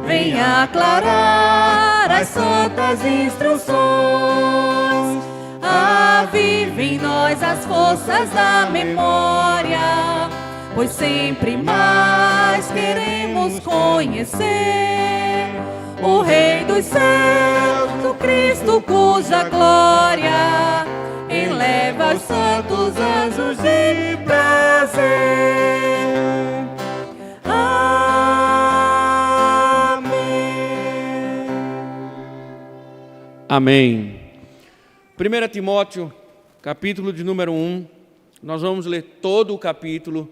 venha aclarar as santas instruções. Avive em nós as forças da memória, pois sempre mais queremos conhecer o Rei dos céus, o Cristo cuja glória eleva os santos anjos de prazer. Amém. Amém. 1 Timóteo, capítulo de número 1. Nós vamos ler todo o capítulo,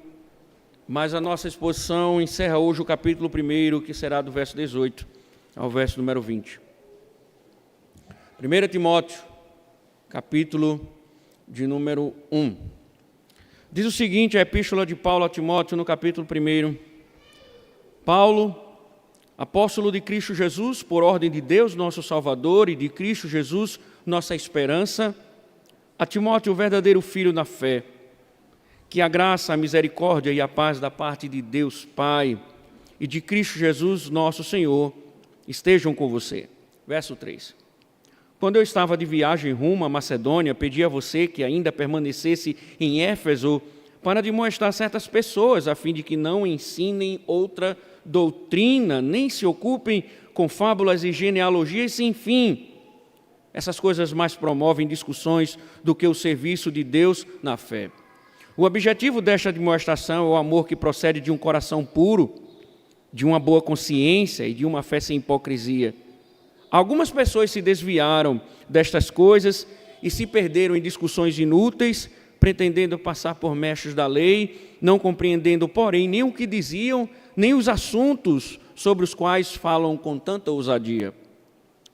mas a nossa exposição encerra hoje o capítulo 1, que será do verso 18 ao verso número 20. 1 Timóteo, capítulo de número 1. Diz o seguinte, a epístola de Paulo a Timóteo, no capítulo 1. Paulo, apóstolo de Cristo Jesus, por ordem de Deus, nosso Salvador, e de Cristo Jesus, nossa esperança, a Timóteo, o verdadeiro filho na fé, que a graça, a misericórdia e a paz da parte de Deus Pai e de Cristo Jesus, nosso Senhor, estejam com você. Verso 3. Quando eu estava de viagem rumo à Macedônia, pedi a você que ainda permanecesse em Éfeso para demonstrar certas pessoas, a fim de que não ensinem outra doutrina, nem se ocupem com fábulas e genealogias sem fim. Essas coisas mais promovem discussões do que o serviço de Deus na fé. O objetivo desta demonstração é o amor que procede de um coração puro, de uma boa consciência e de uma fé sem hipocrisia. Algumas pessoas se desviaram destas coisas e se perderam em discussões inúteis, pretendendo passar por mestres da lei, não compreendendo, porém, nem o que diziam, nem os assuntos sobre os quais falam com tanta ousadia.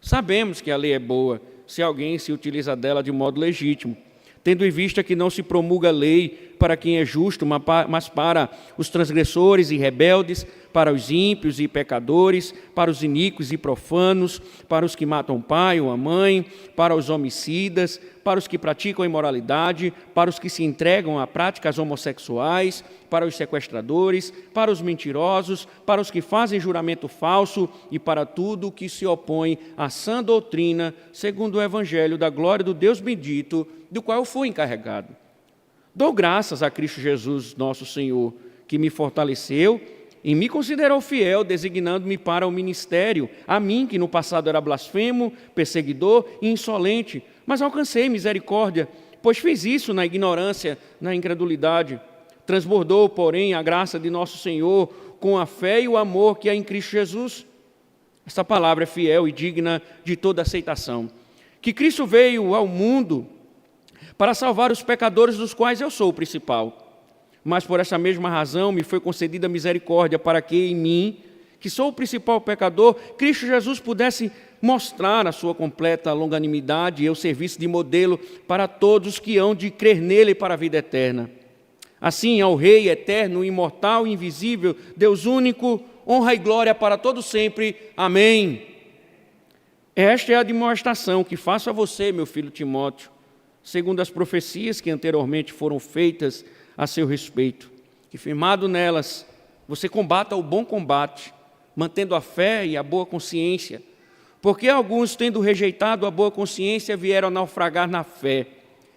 Sabemos que a lei é boa, se alguém se utiliza dela de modo legítimo, tendo em vista que não se promulga lei para quem é justo, mas para os transgressores e rebeldes, para os ímpios e pecadores, para os iníquos e profanos, para os que matam o pai ou a mãe, para os homicidas, para os que praticam a imoralidade, para os que se entregam a práticas homossexuais, para os sequestradores, para os mentirosos, para os que fazem juramento falso e para tudo o que se opõe à sã doutrina, segundo o evangelho da glória do Deus bendito, do qual eu fui encarregado. Dou graças a Cristo Jesus, nosso Senhor, que me fortaleceu e me considerou fiel, designando-me para o ministério, a mim, que no passado era blasfemo, perseguidor e insolente, mas alcancei misericórdia, pois fiz isso na ignorância, na incredulidade. Transbordou, porém, a graça de nosso Senhor com a fé e o amor que há em Cristo Jesus. Esta palavra é fiel e digna de toda aceitação. Que Cristo veio ao mundo para salvar os pecadores, dos quais eu sou o principal. Mas por essa mesma razão me foi concedida misericórdia, para que em mim, que sou o principal pecador, Cristo Jesus pudesse mostrar a sua completa longanimidade e o serviço de modelo para todos que hão de crer nele para a vida eterna. Assim, ao Rei eterno, imortal e invisível, Deus único, honra e glória para todos sempre. Amém. Esta é a demonstração que faço a você, meu filho Timóteo, segundo as profecias que anteriormente foram feitas a seu respeito, que firmado nelas, você combata o bom combate, mantendo a fé e a boa consciência, porque alguns, tendo rejeitado a boa consciência, vieram a naufragar na fé.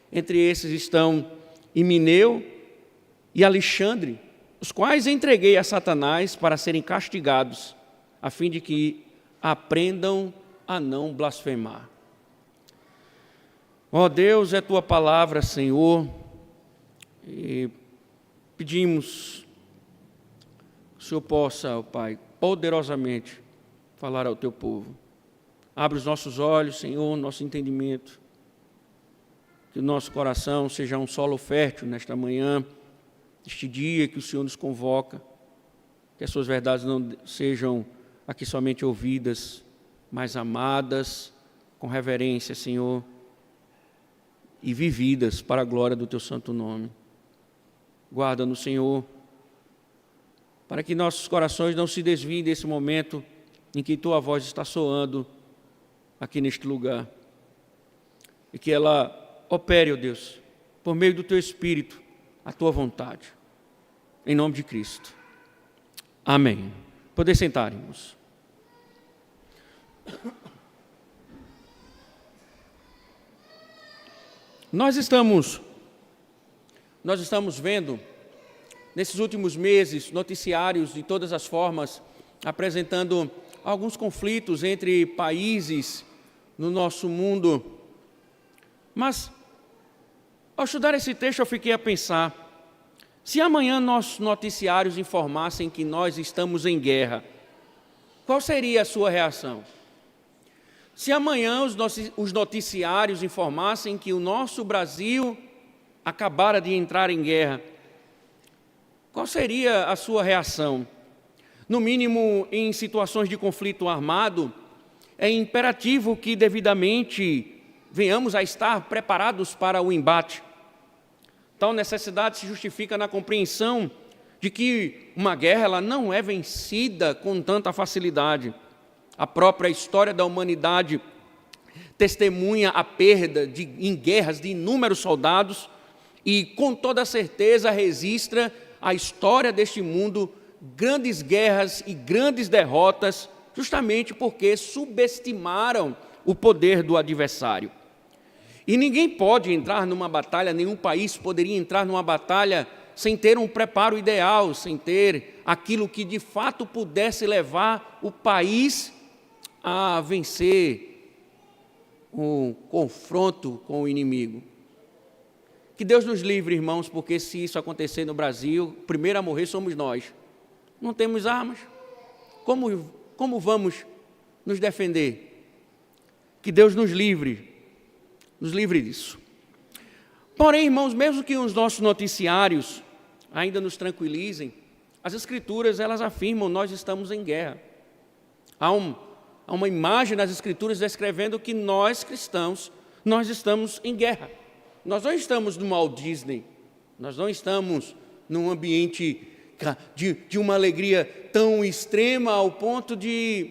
Entre esses estão Himeneu e Alexandre, os quais entreguei a Satanás para serem castigados, a fim de que aprendam a não blasfemar. Ó Deus, é Tua palavra, Senhor, e pedimos que o Senhor possa, ó Pai, poderosamente falar ao Teu povo. Abre os nossos olhos, Senhor, nosso entendimento, que o nosso coração seja um solo fértil nesta manhã, neste dia que o Senhor nos convoca, que as Suas verdades não sejam aqui somente ouvidas, mas amadas com reverência, Senhor, e vividas para a glória do Teu santo nome. Guarda-nos, Senhor, para que nossos corações não se desviem desse momento em que Tua voz está soando aqui neste lugar. E que ela opere, ó Deus, por meio do Teu Espírito, a Tua vontade. Em nome de Cristo. Amém. Poder sentar, irmãos. Nós estamos vendo, nesses últimos meses, noticiários de todas as formas, apresentando alguns conflitos entre países no nosso mundo. Mas, ao estudar esse texto, eu fiquei a pensar, se amanhã nossos noticiários informassem que nós estamos em guerra, qual seria a sua reação? Se amanhã os noticiários informassem que o nosso Brasil acabara de entrar em guerra, qual seria a sua reação? No mínimo, em situações de conflito armado, é imperativo que devidamente venhamos a estar preparados para o embate. Tal necessidade se justifica na compreensão de que uma guerra ela não é vencida com tanta facilidade. A própria história da humanidade testemunha a perda em guerras de inúmeros soldados e, com toda certeza, registra a história deste mundo, grandes guerras e grandes derrotas, justamente porque subestimaram o poder do adversário. E ninguém pode entrar numa batalha, nenhum país poderia entrar numa batalha sem ter um preparo ideal, sem ter aquilo que de fato pudesse levar o país a vencer um confronto com o inimigo. Que Deus nos livre, irmãos, porque se isso acontecer no Brasil, o primeiro a morrer somos nós. Não temos armas. Como vamos nos defender? Que Deus nos livre disso. Porém, irmãos, mesmo que os nossos noticiários ainda nos tranquilizem, as Escrituras, elas afirmam, nós estamos em guerra. Há uma imagem nas Escrituras descrevendo que nós, cristãos, nós estamos em guerra. Nós não estamos no Walt Disney, nós não estamos num ambiente de uma alegria tão extrema ao ponto de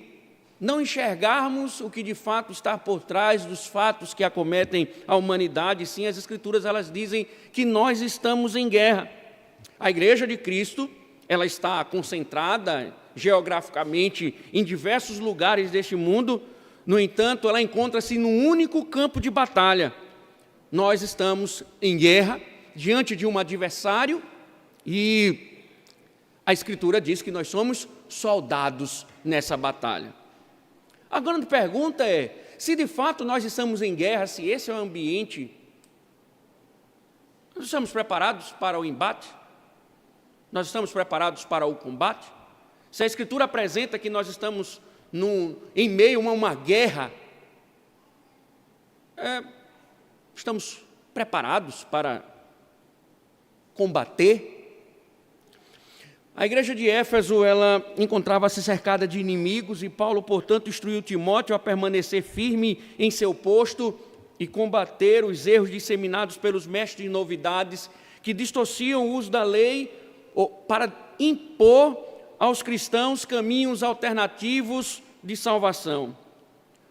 não enxergarmos o que de fato está por trás dos fatos que acometem a humanidade. Sim, as Escrituras elas dizem que nós estamos em guerra. A Igreja de Cristo, ela está concentrada geograficamente em diversos lugares deste mundo, no entanto, ela encontra-se num único campo de batalha. Nós estamos em guerra, diante de um adversário, e a Escritura diz que nós somos soldados nessa batalha. A grande pergunta é, se de fato nós estamos em guerra, se esse é o ambiente, nós estamos preparados para o embate? Nós estamos preparados para o combate? Se a Escritura apresenta que nós estamos em meio a uma guerra, estamos preparados para combater? A igreja de Éfeso, ela encontrava-se cercada de inimigos e Paulo, portanto, instruiu Timóteo a permanecer firme em seu posto e combater os erros disseminados pelos mestres de novidades que distorciam o uso da lei para impor aos cristãos caminhos alternativos de salvação.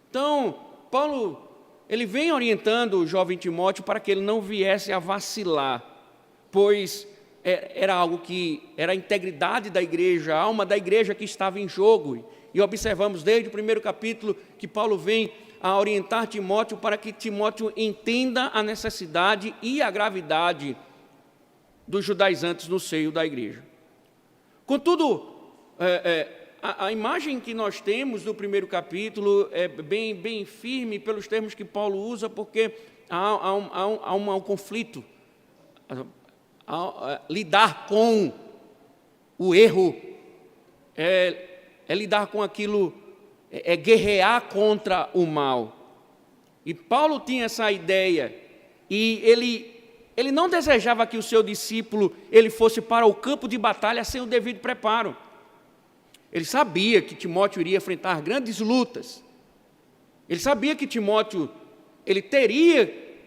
Então, Paulo, ele vem orientando o jovem Timóteo para que ele não viesse a vacilar, pois era algo que era a integridade da igreja, a alma da igreja que estava em jogo. E observamos desde o primeiro capítulo que Paulo vem a orientar Timóteo para que Timóteo entenda a necessidade e a gravidade dos judaizantes no seio da igreja. Contudo, a imagem que nós temos no primeiro capítulo é bem firme pelos termos que Paulo usa, porque há um conflito. Lidar com o erro é lidar com aquilo, é guerrear contra o mal. E Paulo tinha essa ideia, e ele não desejava que o seu discípulo ele fosse para o campo de batalha sem o devido preparo. Ele sabia que Timóteo iria enfrentar grandes lutas. Ele sabia que Timóteo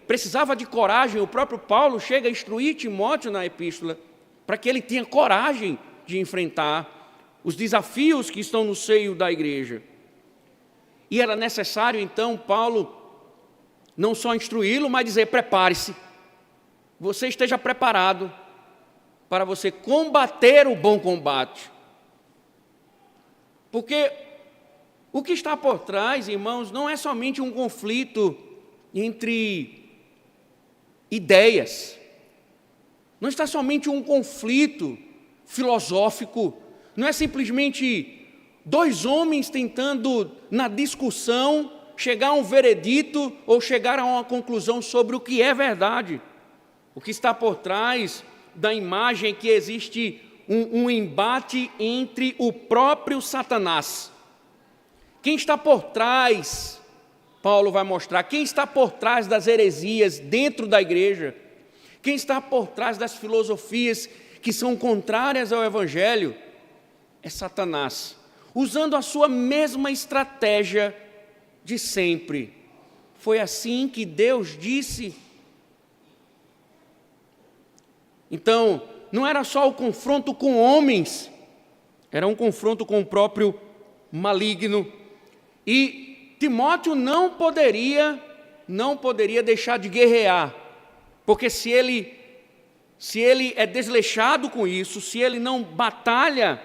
precisava de coragem. O próprio Paulo chega a instruir Timóteo na epístola para que ele tenha coragem de enfrentar os desafios que estão no seio da igreja. E era necessário, então, Paulo não só instruí-lo, mas dizer, prepare-se, você esteja preparado para você combater o bom combate. Porque O que está por trás, irmãos, não é somente um conflito entre ideias, não está somente um conflito filosófico, não é simplesmente dois homens tentando, na discussão, chegar a um veredito ou chegar a uma conclusão sobre o que é verdade. O que está por trás da imagem é que existe um embate entre o próprio Satanás. Quem está por trás, Paulo vai mostrar, quem está por trás das heresias dentro da igreja, quem está por trás das filosofias que são contrárias ao Evangelho, é Satanás, usando a sua mesma estratégia de sempre. Foi assim que Deus disse. Então, não era só o confronto com homens, era um confronto com o próprio maligno. E Timóteo não poderia deixar de guerrear, porque se ele é desleixado com isso, se ele não batalha,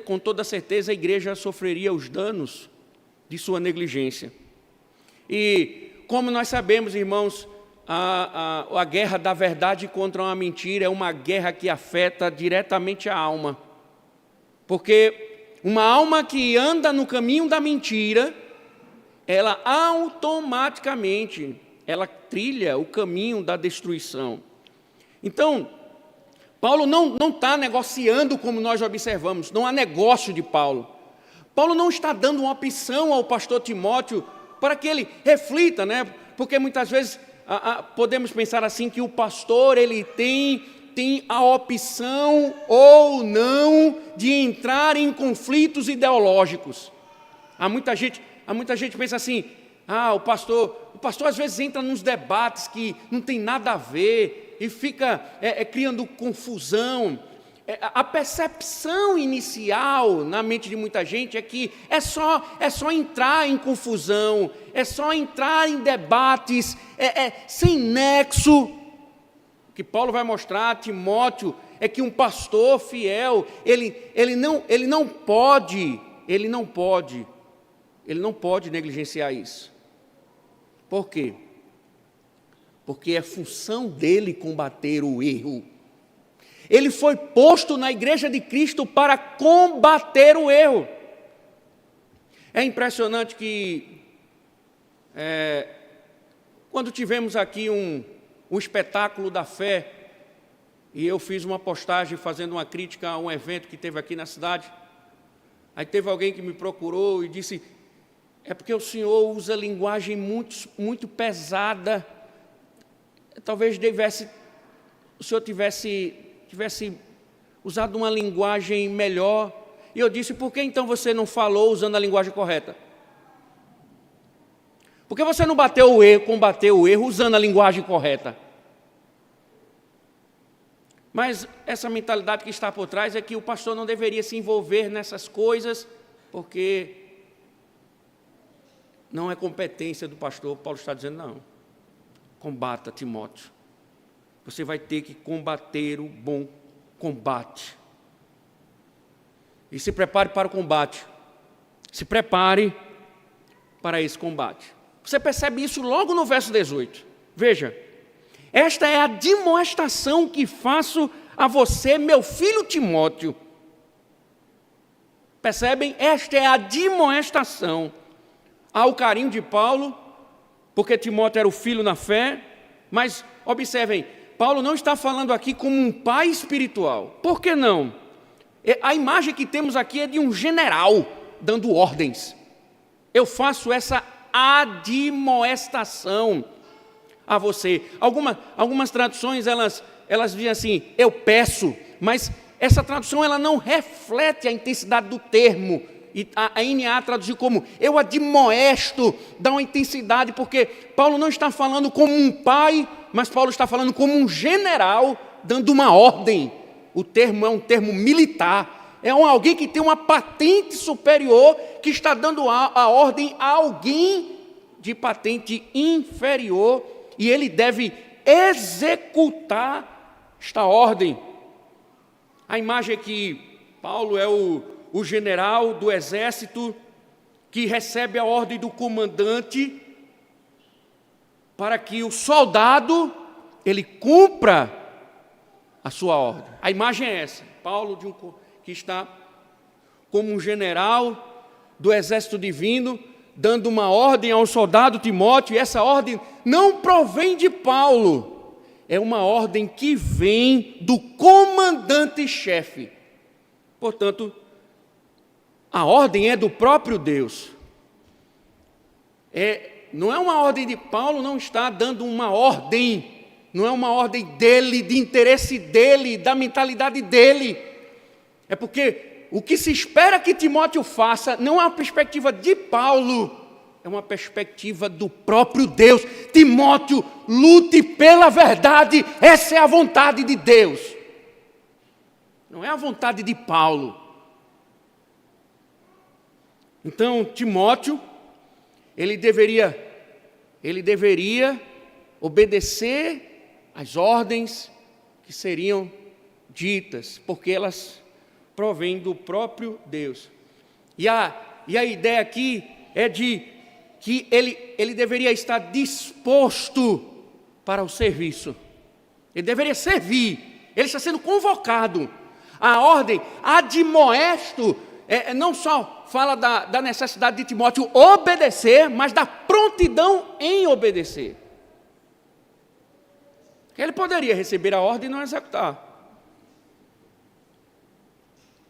com toda certeza a igreja sofreria os danos de sua negligência. E como nós sabemos, irmãos, a guerra da verdade contra uma mentira é uma guerra que afeta diretamente a alma. Porque uma alma que anda no caminho da mentira, ela automaticamente, ela trilha o caminho da destruição. Então, Paulo não está negociando como nós observamos, não há negócio de Paulo. Paulo não está dando uma opção ao pastor Timóteo para que ele reflita, né? Porque muitas vezes podemos pensar assim que o pastor ele tem a opção ou não de entrar em conflitos ideológicos. Há muita gente pensa assim, o pastor às vezes entra nos debates que não tem nada a ver e fica criando confusão. A percepção inicial na mente de muita gente é que é só entrar em confusão, é só entrar em debates sem nexo. O que Paulo vai mostrar a Timóteo é que um pastor fiel, ele não pode negligenciar isso. Por quê? Porque é função dele combater o erro. Ele foi posto na igreja de Cristo para combater o erro. É impressionante que, quando tivemos aqui um espetáculo da fé, e eu fiz uma postagem fazendo uma crítica a um evento que teve aqui na cidade, aí teve alguém que me procurou e disse, é porque o senhor usa linguagem muito pesada, talvez o senhor tivesse usado uma linguagem melhor. E eu disse, por que então você não falou usando a linguagem correta? Por que você não combateu o erro usando a linguagem correta? Mas essa mentalidade que está por trás é que o pastor não deveria se envolver nessas coisas, porque não é competência do pastor. Paulo está dizendo, não, combata, Timóteo. Você vai ter que combater o bom combate. E se prepare para o combate. Se prepare para esse combate. Você percebe isso logo no verso 18. Veja, esta é a demonstração que faço a você, meu filho Timóteo. Percebem? Esta é a demonstração. Há o carinho de Paulo, porque Timóteo era o filho na fé, mas observem, Paulo não está falando aqui como um pai espiritual. Por que não? A imagem que temos aqui é de um general dando ordens. Eu faço essa admoestação a você. Algumas traduções, elas dizem assim, eu peço, mas essa tradução ela não reflete a intensidade do termo. E a NA traduziu como, eu admoesto, dá uma intensidade, porque Paulo não está falando como um pai, mas Paulo está falando como um general, dando uma ordem. O termo é um termo militar, é alguém que tem uma patente superior, que está dando a ordem a alguém de patente inferior, e ele deve executar esta ordem. A imagem é que Paulo é o o general do exército que recebe a ordem do comandante para que o soldado ele cumpra a sua ordem. A imagem é essa, Paulo que está como um general do exército divino, dando uma ordem ao soldado Timóteo, e essa ordem não provém de Paulo, é uma ordem que vem do comandante-chefe. Portanto, a ordem é do próprio Deus. Não é uma ordem de Paulo, não está dando uma ordem, não é uma ordem dele, de interesse dele, da mentalidade dele. É porque o que se espera que Timóteo faça não é uma perspectiva de Paulo, é uma perspectiva do próprio Deus. Timóteo, lute pela verdade, essa é a vontade de Deus. Não é a vontade de Paulo. Então, Timóteo, ele deveria obedecer às ordens que seriam ditas, porque elas provém do próprio Deus. E a ideia aqui é de que ele deveria estar disposto para o serviço. Ele deveria servir. Ele está sendo convocado. A ordem admoesto não só fala da necessidade de Timóteo obedecer, mas da prontidão em obedecer. Ele poderia receber a ordem e não executar.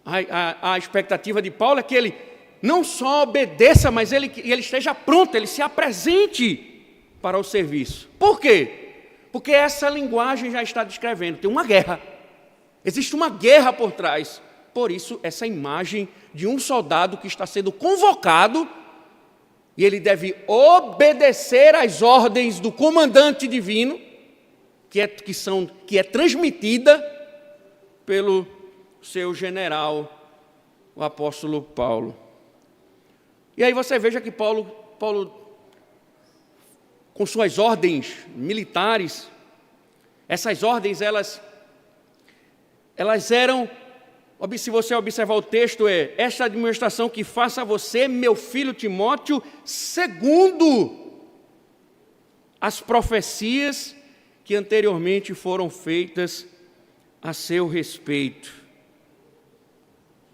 A expectativa de Paulo é que ele não só obedeça, mas ele esteja pronto, ele se apresente para o serviço. Por quê? Porque essa linguagem já está descrevendo, tem uma guerra. Existe uma guerra por trás. Por isso, essa imagem de um soldado que está sendo convocado e ele deve obedecer às ordens do comandante divino, que é transmitida pelo seu general, o apóstolo Paulo. E aí você veja que Paulo com suas ordens militares, essas ordens, elas eram, se você observar o texto, esta administração que faça a você, meu filho Timóteo, segundo as profecias que anteriormente foram feitas a seu respeito.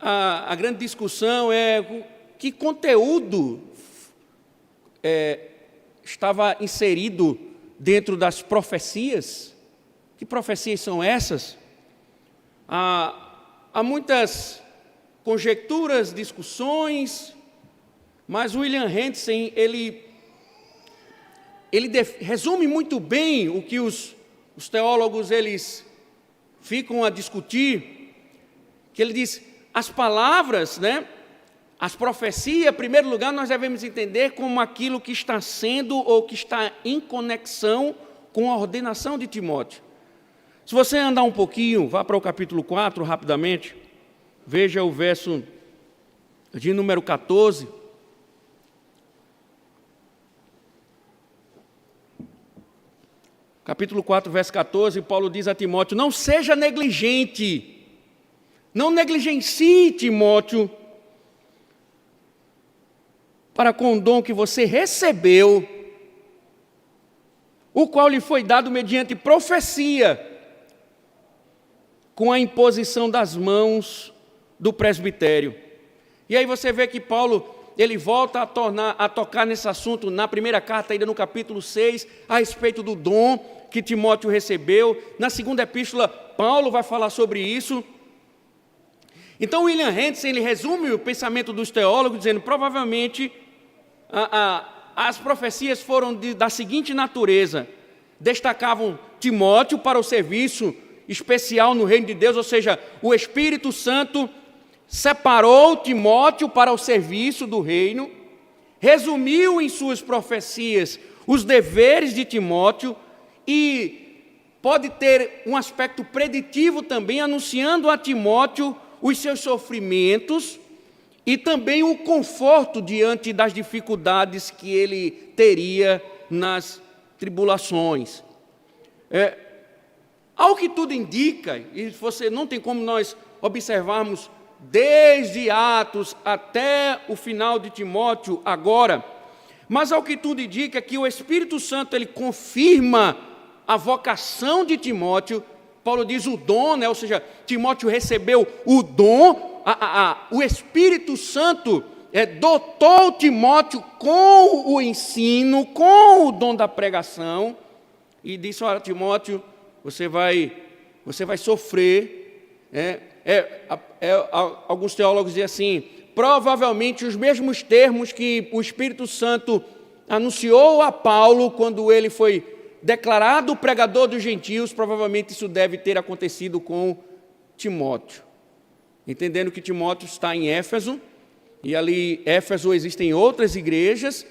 A grande discussão é que conteúdo estava inserido dentro das profecias. Que profecias são essas? Há muitas conjecturas, discussões, mas William Hendsen, ele resume muito bem o que os teólogos eles ficam a discutir, que ele diz, as palavras, as profecias, em primeiro lugar, nós devemos entender como aquilo que está sendo ou que está em conexão com a ordenação de Timóteo. Se você andar um pouquinho, vá para o capítulo 4 rapidamente, veja o verso de número 14. Capítulo 4, verso 14, Paulo diz a Timóteo, não seja negligente, não negligencie Timóteo para com o dom que você recebeu, o qual lhe foi dado mediante profecia, com a imposição das mãos do presbitério. E aí você vê que Paulo, ele volta a tocar nesse assunto na primeira carta, ainda no capítulo 6, a respeito do dom que Timóteo recebeu. Na segunda epístola, Paulo vai falar sobre isso. Então, William Hendsen, ele resume o pensamento dos teólogos, dizendo, provavelmente, as profecias foram da seguinte natureza, destacavam Timóteo para o serviço especial no reino de Deus, ou seja, o Espírito Santo separou Timóteo para o serviço do reino, resumiu em suas profecias os deveres de Timóteo e pode ter um aspecto preditivo também, anunciando a Timóteo os seus sofrimentos e também o conforto diante das dificuldades que ele teria nas tribulações. Ao que tudo indica, e você não tem como nós observarmos desde Atos até o final de Timóteo agora, mas ao que tudo indica que o Espírito Santo ele confirma a vocação de Timóteo. Paulo diz o dom, né? Ou seja, Timóteo recebeu o dom, o Espírito Santo dotou Timóteo com o ensino, com o dom da pregação, e disse: olha, Timóteo, você vai sofrer. Alguns teólogos dizem assim, provavelmente os mesmos termos que o Espírito Santo anunciou a Paulo quando ele foi declarado pregador dos gentios, provavelmente isso deve ter acontecido com Timóteo. Entendendo que Timóteo está em Éfeso, e ali em Éfeso existem outras igrejas,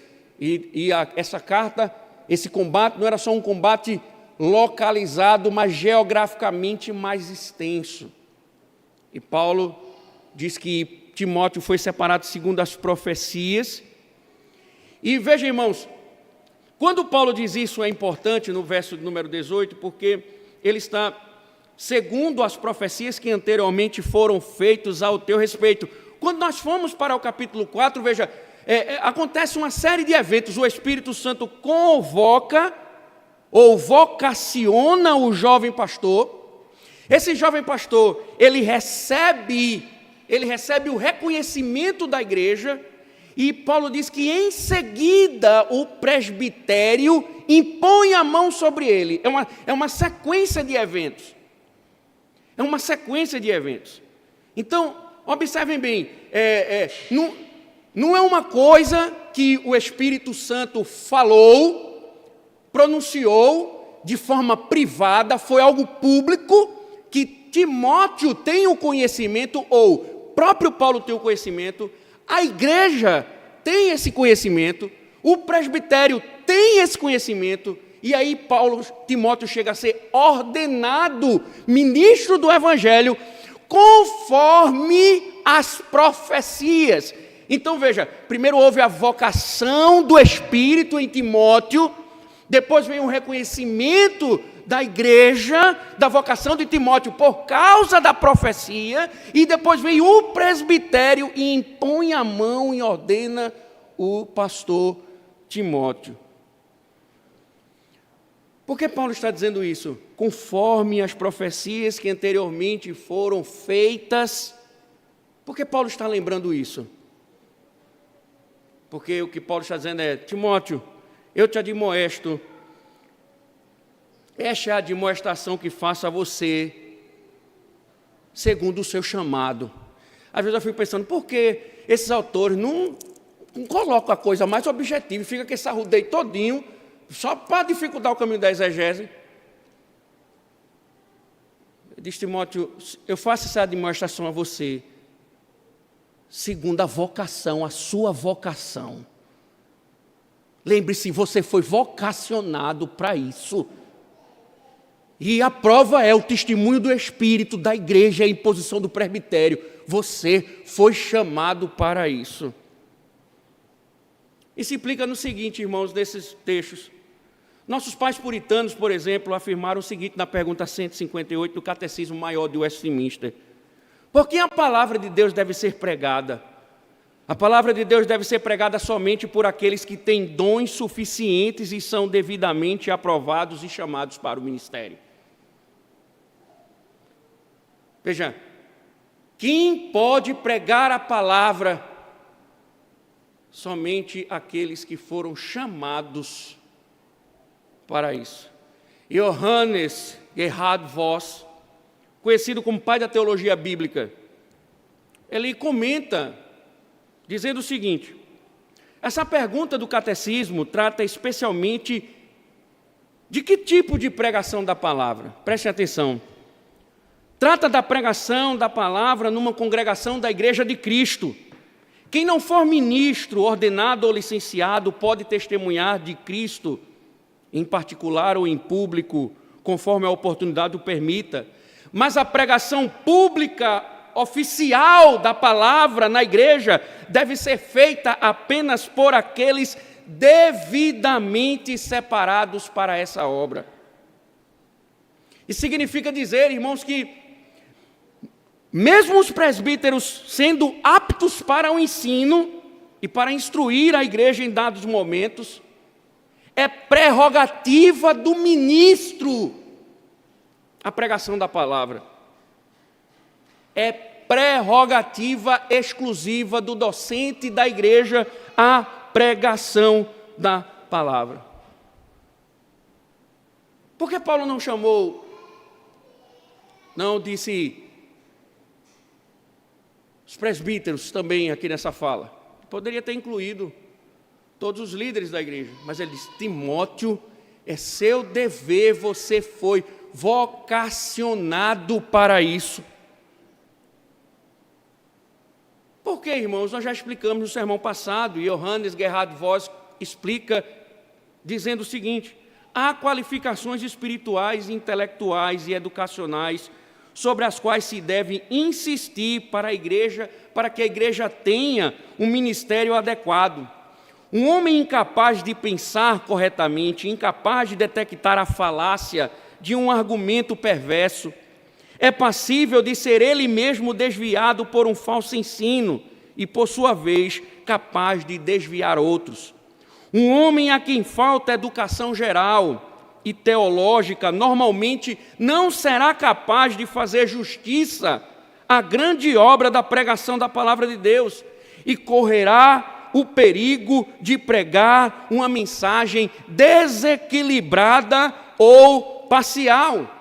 essa carta, esse combate não era só um combate localizado, mas geograficamente mais extenso. E Paulo diz que Timóteo foi separado segundo as profecias. E veja, irmãos, quando Paulo diz isso é importante no verso número 18, porque ele está segundo as profecias que anteriormente foram feitas ao teu respeito. Quando nós fomos para o capítulo 4, veja, acontece uma série de eventos. O Espírito Santo convoca ou vocaciona o jovem pastor. Esse jovem pastor, ele recebe o reconhecimento da igreja, e Paulo diz que em seguida o presbitério impõe a mão sobre ele. É uma sequência de eventos. É uma sequência de eventos. Então, observem bem, não é uma coisa que o Espírito Santo falou, pronunciou de forma privada, foi algo público, que Timóteo tem o conhecimento, ou próprio Paulo tem o conhecimento, a igreja tem esse conhecimento, o presbitério tem esse conhecimento, e aí Timóteo chega a ser ordenado ministro do Evangelho, conforme as profecias. Então veja, primeiro houve a vocação do Espírito em Timóteo, depois vem o reconhecimento da igreja, da vocação de Timóteo por causa da profecia, e depois vem o presbitério e impõe a mão e ordena o pastor Timóteo. Por que Paulo está dizendo isso? Conforme as profecias que anteriormente foram feitas. Por que Paulo está lembrando isso? Porque o que Paulo está dizendo é: Timóteo, eu te admoesto, esta é a admoestação que faço a você, segundo o seu chamado. Às vezes eu fico pensando, por que esses autores não colocam a coisa mais objetiva, fica com esse arrudeio todinho, só para dificultar o caminho da exegese? Diz Timóteo, eu faço essa admoestação a você, segundo a vocação, a sua vocação. Lembre-se, você foi vocacionado para isso. E a prova é o testemunho do Espírito, da igreja, a imposição do presbitério. Você foi chamado para isso. Isso implica no seguinte, irmãos, desses textos. Nossos pais puritanos, por exemplo, afirmaram o seguinte na pergunta 158 do Catecismo Maior de Westminster: por que a palavra de Deus deve ser pregada? A palavra de Deus deve ser pregada somente por aqueles que têm dons suficientes e são devidamente aprovados e chamados para o ministério. Veja, quem pode pregar a palavra? Somente aqueles que foram chamados para isso. Johannes Gerhard Voss, conhecido como pai da teologia bíblica, ele comenta dizendo o seguinte: essa pergunta do catecismo trata especialmente de que tipo de pregação da palavra. Preste atenção. Trata da pregação da palavra numa congregação da Igreja de Cristo. Quem não for ministro, ordenado ou licenciado pode testemunhar de Cristo, em particular ou em público, conforme a oportunidade o permita. Mas a pregação pública, oficial da palavra na igreja, deve ser feita apenas por aqueles devidamente separados para essa obra. Isso significa dizer, irmãos, que mesmo os presbíteros sendo aptos para o ensino e para instruir a igreja em dados momentos, é prerrogativa do ministro a pregação da palavra. É prerrogativa exclusiva do docente da igreja a pregação da palavra. Por que Paulo não disse os presbíteros também aqui nessa fala? Poderia ter incluído todos os líderes da igreja, mas ele disse: Timóteo, é seu dever, você foi vocacionado para isso. Por quê, irmãos? Nós já explicamos no sermão passado, e Johannes Gerhard Voss explica dizendo o seguinte: há qualificações espirituais, intelectuais e educacionais sobre as quais se deve insistir para que a igreja tenha um ministério adequado. Um homem incapaz de pensar corretamente, incapaz de detectar a falácia de um argumento perverso, é passível de ser ele mesmo desviado por um falso ensino e, por sua vez, capaz de desviar outros. Um homem a quem falta educação geral e teológica normalmente não será capaz de fazer justiça à grande obra da pregação da palavra de Deus e correrá o perigo de pregar uma mensagem desequilibrada ou parcial.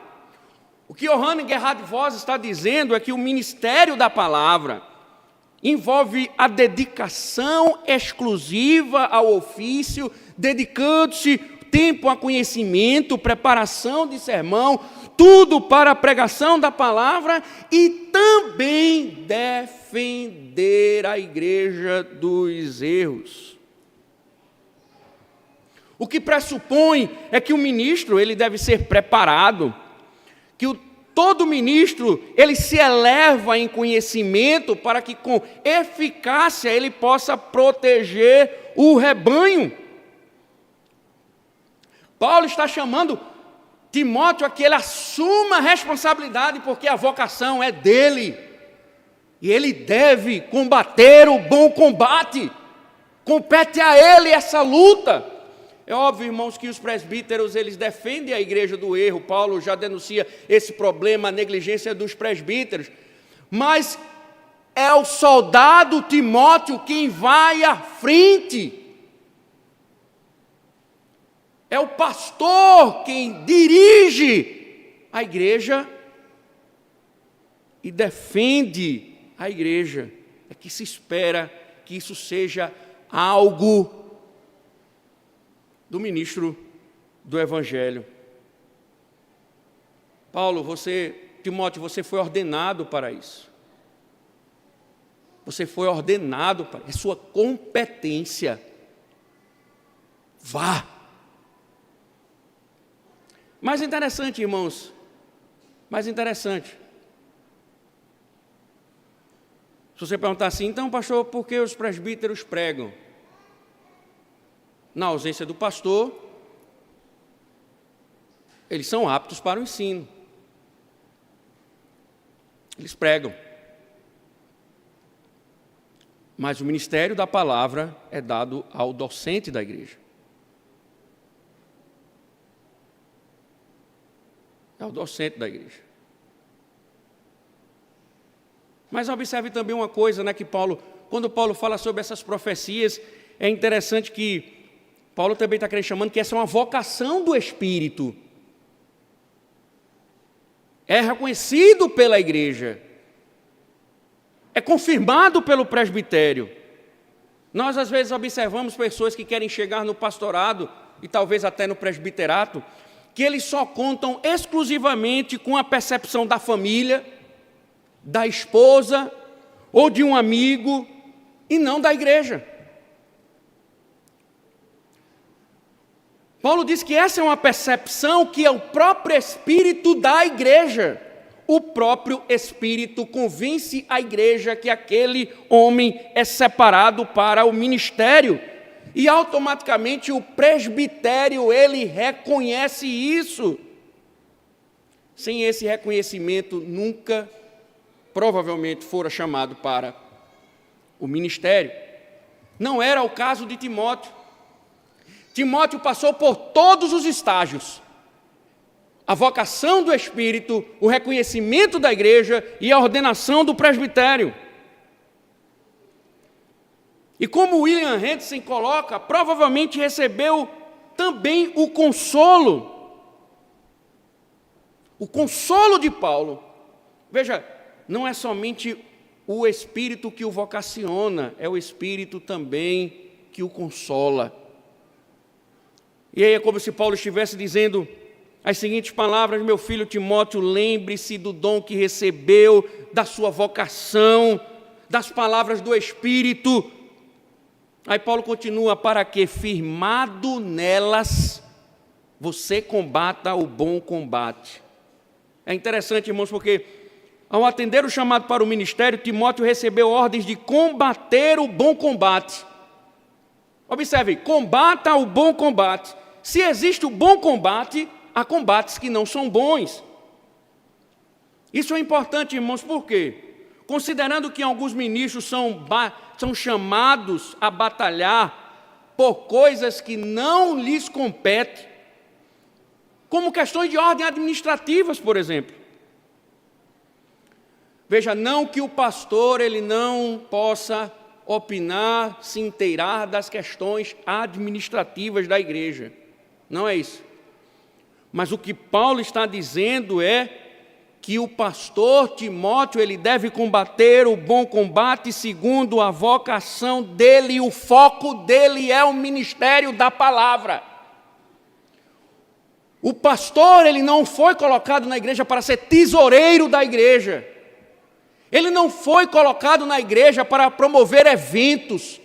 O que Johannes Gerhard Voss está dizendo é que o ministério da palavra envolve a dedicação exclusiva ao ofício, dedicando-se tempo a conhecimento, preparação de sermão, tudo para a pregação da palavra e também defender a igreja dos erros. O que pressupõe é que o ministro ele deve ser preparado, que todo ministro ele se eleva em conhecimento para que com eficácia ele possa proteger o rebanho. Paulo está chamando Timóteo a que ele assuma a responsabilidade, porque a vocação é dele. E ele deve combater o bom combate. Compete a ele essa luta. É óbvio, irmãos, que os presbíteros, eles defendem a igreja do erro. Paulo já denuncia esse problema, a negligência dos presbíteros. Mas é o soldado Timóteo quem vai à frente. É o pastor quem dirige a igreja e defende a igreja. É que se espera que isso seja algo do ministro do Evangelho. Timóteo, você foi ordenado para isso. Você foi ordenado para isso. É sua competência. Vá. Mais interessante, irmãos, mais interessante. Se você perguntar assim, então, pastor, por que os presbíteros pregam? Na ausência do pastor, eles são aptos para o ensino. Eles pregam. Mas o ministério da palavra é dado ao docente da igreja. É o docente da igreja. Mas observe também uma coisa, né, que quando Paulo fala sobre essas profecias, é interessante que Paulo também está chamando que essa é uma vocação do Espírito. É reconhecido pela igreja. É confirmado pelo presbitério. Nós, às vezes, observamos pessoas que querem chegar no pastorado e talvez até no presbiterato, que eles só contam exclusivamente com a percepção da família, da esposa ou de um amigo e não da igreja. Paulo diz que essa é uma percepção que é o próprio Espírito da igreja. O próprio Espírito convence a igreja que aquele homem é separado para o ministério. E automaticamente o presbitério, ele reconhece isso. Sem esse reconhecimento, nunca provavelmente fora chamado para o ministério. Não era o caso de Timóteo. Timóteo passou por todos os estágios: a vocação do Espírito, o reconhecimento da igreja e a ordenação do presbitério. E como William Hendriksen coloca, provavelmente recebeu também o consolo de Paulo. Veja, não é somente o Espírito que o vocaciona, é o Espírito também que o consola. E aí é como se Paulo estivesse dizendo as seguintes palavras: meu filho Timóteo, lembre-se do dom que recebeu, da sua vocação, das palavras do Espírito. Aí Paulo continua: para que, firmado nelas, você combata o bom combate. É interessante, irmãos, porque ao atender o chamado para o ministério, Timóteo recebeu ordens de combater o bom combate. Observe, combata o bom combate. Se existe o bom combate, há combates que não são bons. Isso é importante, irmãos, por quê? Considerando que alguns ministros são chamados a batalhar por coisas que não lhes competem, como questões de ordem administrativas, por exemplo. Veja, não que o pastor ele não possa opinar, se inteirar das questões administrativas da igreja. Não é isso. Mas o que Paulo está dizendo é que o pastor Timóteo ele deve combater o bom combate segundo a vocação dele, e o foco dele é o ministério da palavra. O pastor ele não foi colocado na igreja para ser tesoureiro da igreja. Ele não foi colocado na igreja para promover eventos.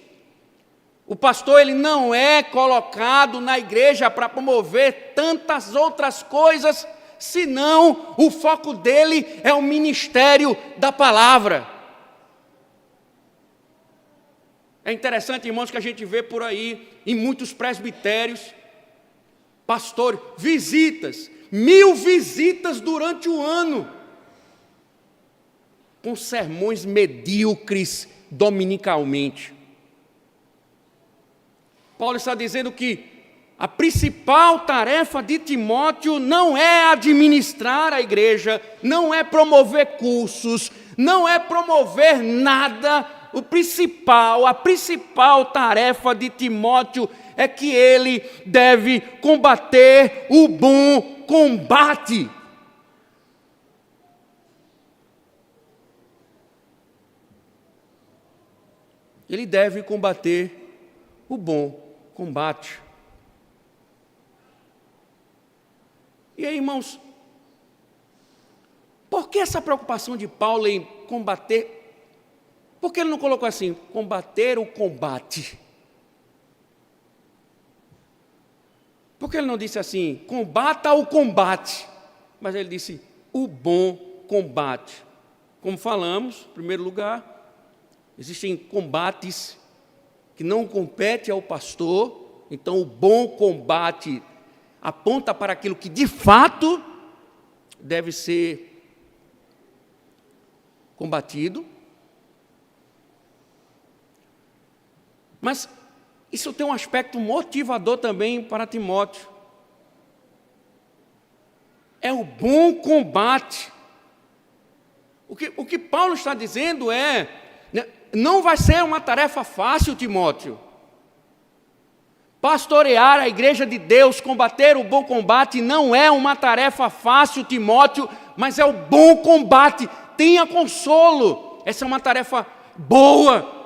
O pastor ele não é colocado na igreja para promover tantas outras coisas, senão o foco dele é o ministério da palavra. É interessante, irmãos, que a gente vê por aí, em muitos presbitérios, pastores, visitas, 1000 visitas durante o ano, com sermões medíocres dominicalmente. Paulo está dizendo que a principal tarefa de Timóteo não é administrar a igreja, não é promover cursos, não é promover nada. A principal tarefa de Timóteo é que ele deve combater o bom combate. Ele deve combater o bom combate. E aí, irmãos, por que essa preocupação de Paulo em combater? Por que ele não colocou assim, combater o combate? Por que ele não disse assim, combata o combate? Mas ele disse, o bom combate. Como falamos, em primeiro lugar, existem combates que não competem ao pastor, então o bom combate aponta para aquilo que de fato deve ser combatido. Mas isso tem um aspecto motivador também para Timóteo. É o bom combate. O que Paulo está dizendo é, não vai ser uma tarefa fácil, Timóteo. Pastorear a igreja de Deus, combater o bom combate, não é uma tarefa fácil, Timóteo, mas é o bom combate. Tenha consolo. Essa é uma tarefa boa.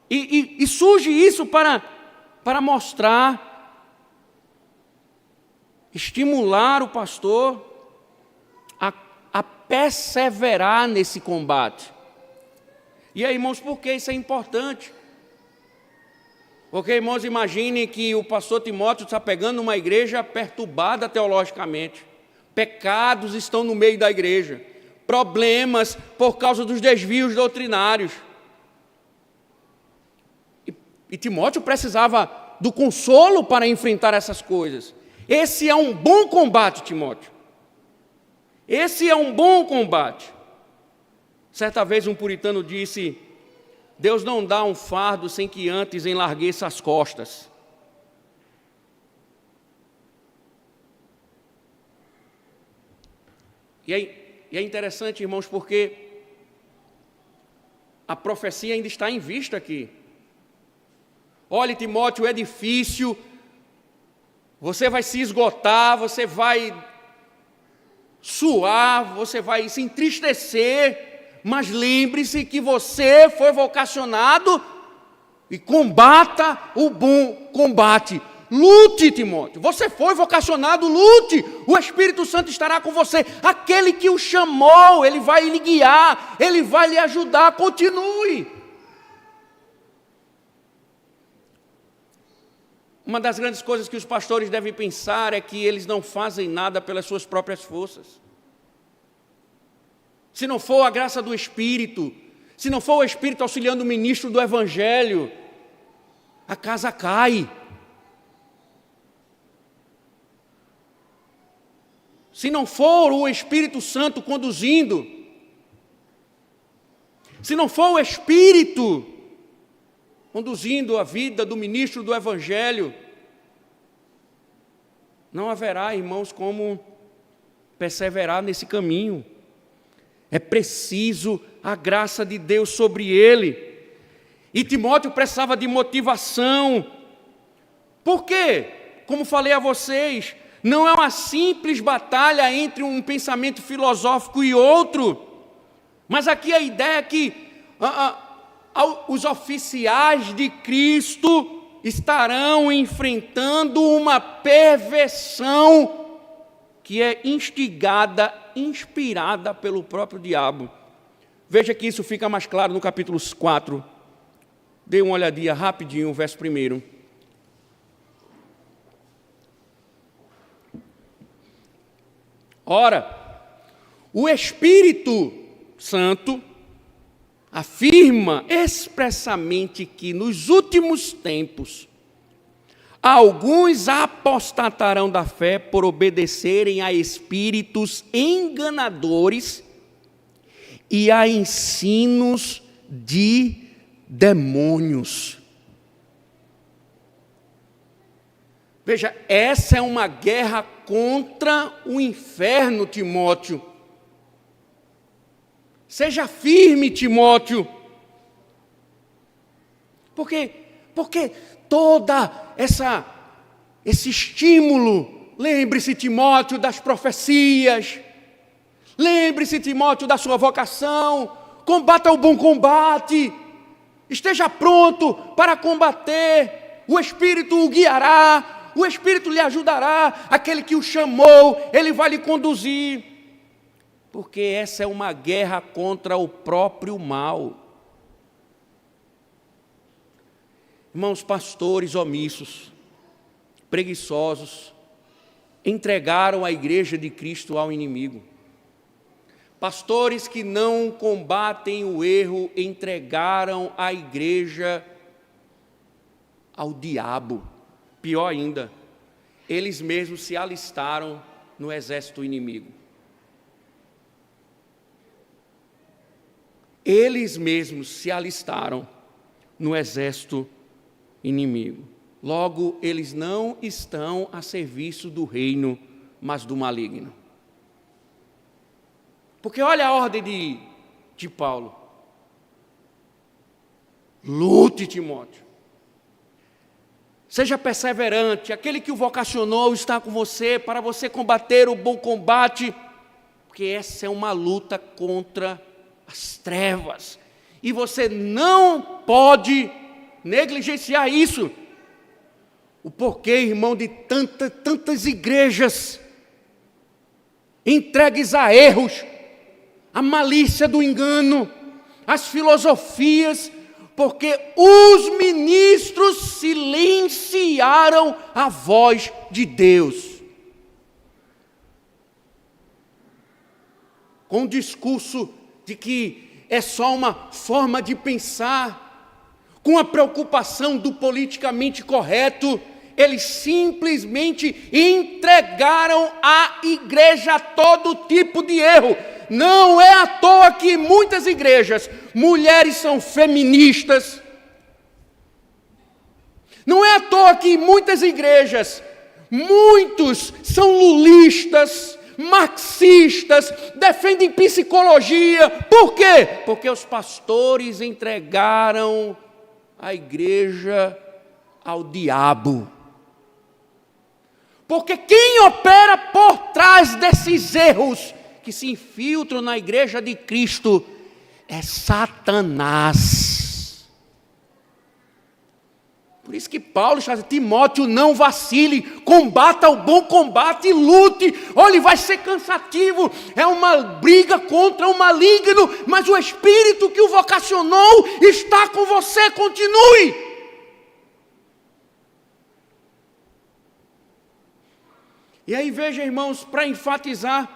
E surge isso para mostrar, estimular o pastor a perseverar nesse combate. E aí, irmãos, por que isso é importante? Porque, irmãos, imaginem que o pastor Timóteo está pegando uma igreja perturbada teologicamente. Pecados estão no meio da igreja. Problemas por causa dos desvios doutrinários. E Timóteo precisava do consolo para enfrentar essas coisas. Esse é um bom combate, Timóteo. Esse é um bom combate. Certa vez um puritano disse: Deus não dá um fardo sem que antes enlargueça as costas. E é interessante, irmãos, porque a profecia ainda está em vista aqui. Olhe, Timóteo, é difícil, você vai se esgotar, você vai suar, você vai se entristecer, mas lembre-se que você foi vocacionado e combata o bom combate. Lute, Timóteo, você foi vocacionado, lute, o Espírito Santo estará com você, aquele que o chamou, ele vai lhe guiar, ele vai lhe ajudar, continue. Uma das grandes coisas que os pastores devem pensar é que eles não fazem nada pelas suas próprias forças. Se não for a graça do Espírito, se não for o Espírito auxiliando o ministro do Evangelho, a casa cai. Se não for o Espírito Santo conduzindo, se não for o Espírito conduzindo a vida do ministro do Evangelho, não haverá, irmãos, como perseverar nesse caminho. É preciso a graça de Deus sobre ele. E Timóteo precisava de motivação. Por quê? Como falei a vocês, não é uma simples batalha entre um pensamento filosófico e outro, mas aqui a ideia é que os oficiais de Cristo estarão enfrentando uma perversão que é instigada, inspirada pelo próprio diabo. Veja que isso fica mais claro no capítulo 4. Dê uma olhadinha rapidinho, verso 1. Ora, o Espírito Santo afirma expressamente que nos últimos tempos alguns apostatarão da fé por obedecerem a espíritos enganadores e a ensinos de demônios. Veja, essa é uma guerra contra o inferno, Timóteo. Seja firme, Timóteo. Porque toda esse estímulo, lembre-se, Timóteo, das profecias, lembre-se, Timóteo, da sua vocação, combata o bom combate, esteja pronto para combater, o Espírito o guiará, o Espírito lhe ajudará, aquele que o chamou, ele vai lhe conduzir, porque essa é uma guerra contra o próprio mal. Irmãos, pastores omissos, preguiçosos, entregaram a igreja de Cristo ao inimigo. Pastores que não combatem o erro, entregaram a igreja ao diabo. Pior ainda, eles mesmos se alistaram no exército inimigo. Eles mesmos se alistaram no exército inimigo. Logo, eles não estão a serviço do reino, mas do maligno. Porque olha a ordem de Paulo. Lute, Timóteo. Seja perseverante, aquele que o vocacionou está com você, para você combater o bom combate, porque essa é uma luta contra as trevas, e você não pode negligenciar isso. O porquê, irmão, de tantas igrejas entregues a erros, a malícia do engano, as filosofias, porque os ministros silenciaram a voz de Deus. Com o discurso de que é só uma forma de pensar, com a preocupação do politicamente correto, eles simplesmente entregaram à igreja todo tipo de erro. Não é à toa que muitas igrejas, mulheres são feministas. Não é à toa que muitas igrejas, muitos são lulistas, marxistas, defendem psicologia. Por quê? Porque os pastores entregaram a igreja ao diabo. Porque quem opera por trás desses erros que se infiltram na igreja de Cristo é Satanás. Por isso que Paulo está dizendo: Timóteo, não vacile, combata o bom combate e lute. Olha, vai ser cansativo, é uma briga contra o maligno, mas o Espírito que o vocacionou está com você, continue. E aí veja, irmãos, para enfatizar,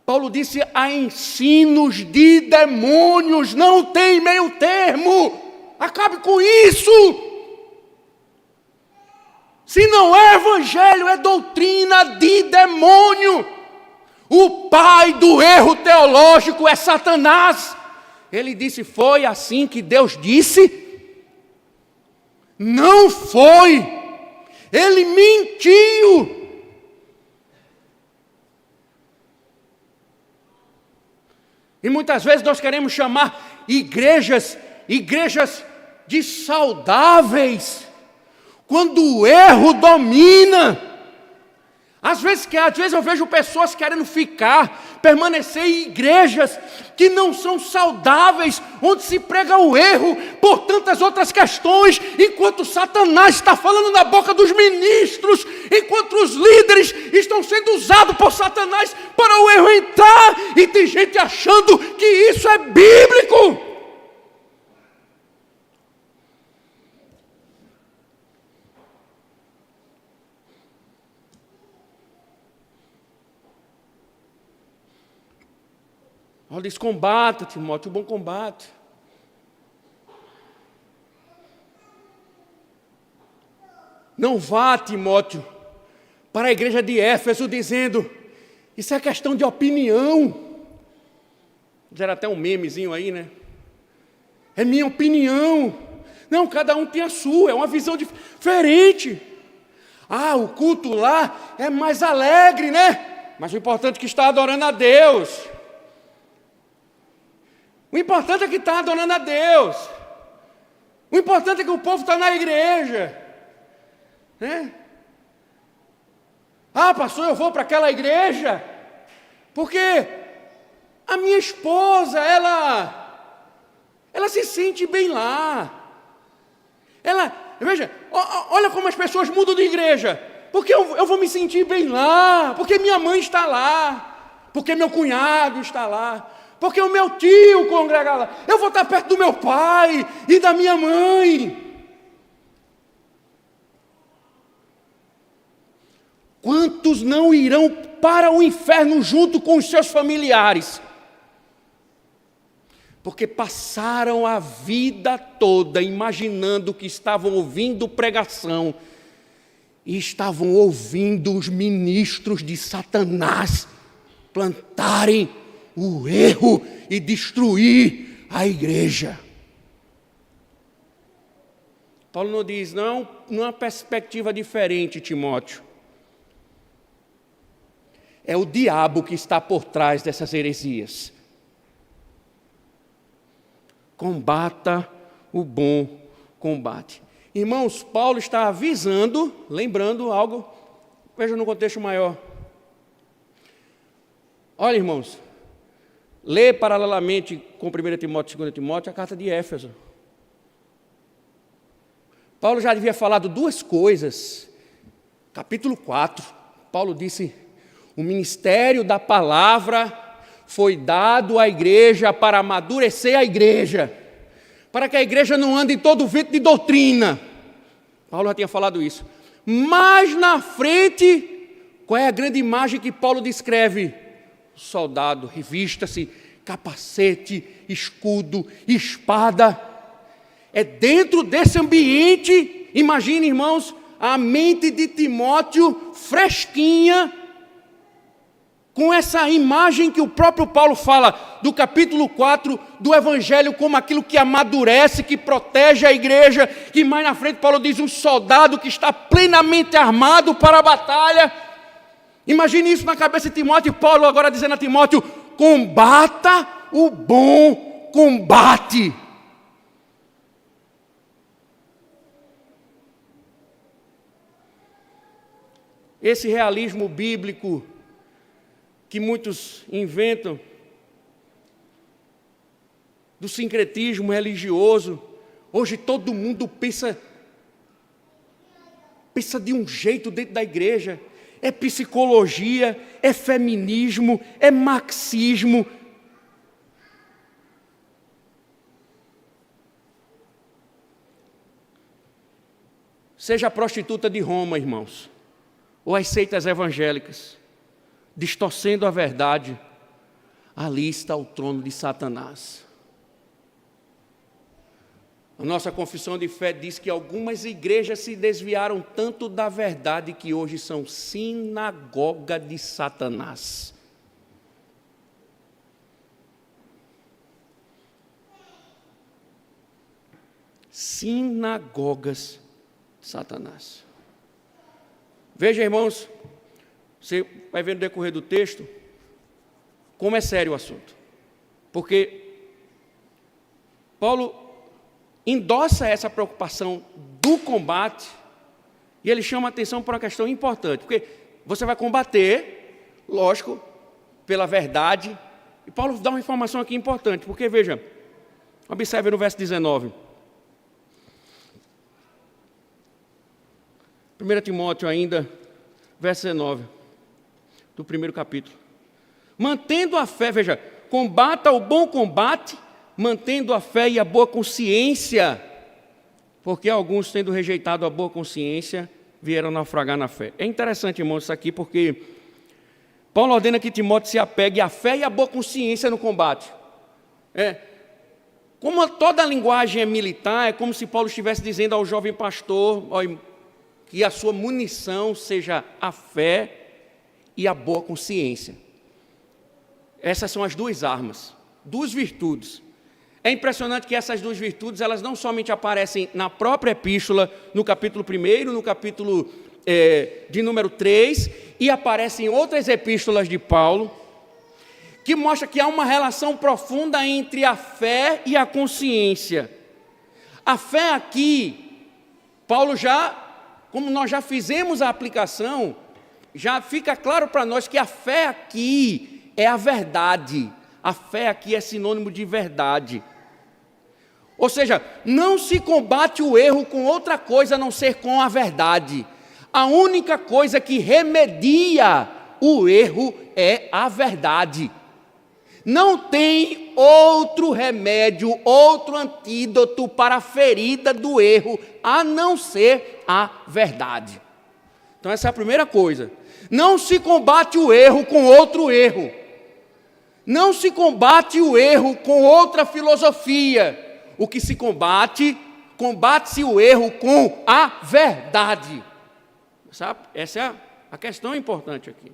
Paulo disse: há ensinos de demônios, não tem meio termo, acabe com isso. Se não é evangelho, é doutrina de demônio. O pai do erro teológico é Satanás. Ele disse: foi assim que Deus disse? Não foi. Ele mentiu. E muitas vezes nós queremos chamar igrejas de saudáveis, quando o erro domina. Às vezes eu vejo pessoas querendo permanecer em igrejas que não são saudáveis, onde se prega o erro por tantas outras questões, enquanto Satanás está falando na boca dos ministros, enquanto os líderes estão sendo usados por Satanás para o erro entrar, e tem gente achando que isso é bíblico. Paulo diz: combata, Timóteo, o bom combate. Não vá, Timóteo, para a igreja de Éfeso dizendo: isso é questão de opinião. Era até um memezinho aí, né? É minha opinião. Não, cada um tem a sua, é uma visão diferente. Ah, o culto lá é mais alegre, né? Mas o importante é que está adorando a Deus. O importante é que está adorando a Deus. O importante é que o povo está na igreja, né? Ah, pastor, eu vou para aquela igreja porque a minha esposa, ela se sente bem lá. Veja, olha como as pessoas mudam de igreja. Porque eu vou me sentir bem lá, porque minha mãe está lá, porque meu cunhado está lá, porque o meu tio congrega lá. Eu vou estar perto do meu pai e da minha mãe. Quantos não irão para o inferno junto com os seus familiares? Porque passaram a vida toda imaginando que estavam ouvindo pregação e estavam ouvindo os ministros de Satanás plantarem o erro e destruir a igreja. Paulo não diz, não, numa perspectiva diferente, Timóteo. É o diabo que está por trás dessas heresias. Combata o bom combate. Irmãos, Paulo está avisando, lembrando algo, veja no contexto maior. Olha, irmãos, lê paralelamente com 1 Timóteo e 2 Timóteo a carta de Éfeso. Paulo já havia falado duas coisas. Capítulo 4, Paulo disse: o ministério da palavra foi dado à igreja para amadurecer a igreja, para que a igreja não ande em todo vento de doutrina. Paulo já tinha falado isso. Mas na frente, qual é a grande imagem que Paulo descreve? O soldado revista-se, capacete, escudo, espada. É dentro desse ambiente, imagine, irmãos, a mente de Timóteo fresquinha, com essa imagem que o próprio Paulo fala do capítulo 4 do Evangelho como aquilo que amadurece, que protege a igreja, que mais na frente Paulo diz um soldado que está plenamente armado para a batalha. Imagine isso na cabeça de Timóteo, e Paulo agora dizendo a Timóteo: combata o bom combate. Esse realismo bíblico que muitos inventam, do sincretismo religioso, hoje todo mundo pensa de um jeito dentro da igreja. É psicologia, é feminismo, é marxismo. Seja a prostituta de Roma, irmãos, ou as seitas evangélicas, distorcendo a verdade, ali está o trono de Satanás. A nossa confissão de fé diz que algumas igrejas se desviaram tanto da verdade que hoje são sinagoga de Satanás. Sinagogas de Satanás. Veja, irmãos, você vai ver no decorrer do texto como é sério o assunto. Porque Paulo endossa essa preocupação do combate e ele chama a atenção para uma questão importante. Porque você vai combater, lógico, pela verdade. E Paulo dá uma informação aqui importante. Porque, veja, observe no verso 19. 1 Timóteo ainda, verso 19, do primeiro capítulo. Mantendo a fé, veja, combata o bom combate, mantendo a fé e a boa consciência, porque alguns, tendo rejeitado a boa consciência, vieram naufragar na fé. É interessante, irmãos, isso aqui, porque Paulo ordena que Timóteo se apegue à fé e à boa consciência no combate. Como toda a linguagem é militar, é como se Paulo estivesse dizendo ao jovem pastor que a sua munição seja a fé e a boa consciência. Essas são as duas armas, duas virtudes. É impressionante que essas duas virtudes, elas não somente aparecem na própria epístola, no capítulo 1, no capítulo de número 3, e aparecem em outras epístolas de Paulo, que mostra que há uma relação profunda entre a fé e a consciência. A fé aqui, Paulo como nós já fizemos a aplicação, já fica claro para nós que a fé aqui é a verdade. A fé aqui é sinônimo de verdade. Ou seja, não se combate o erro com outra coisa a não ser com a verdade. A única coisa que remedia o erro é a verdade. Não tem outro remédio, outro antídoto para a ferida do erro, a não ser a verdade. Então essa é a primeira coisa. Não se combate o erro com outro erro. Não se combate o erro com outra filosofia. O que se combate-se o erro com a verdade. Sabe? Essa é a questão importante aqui.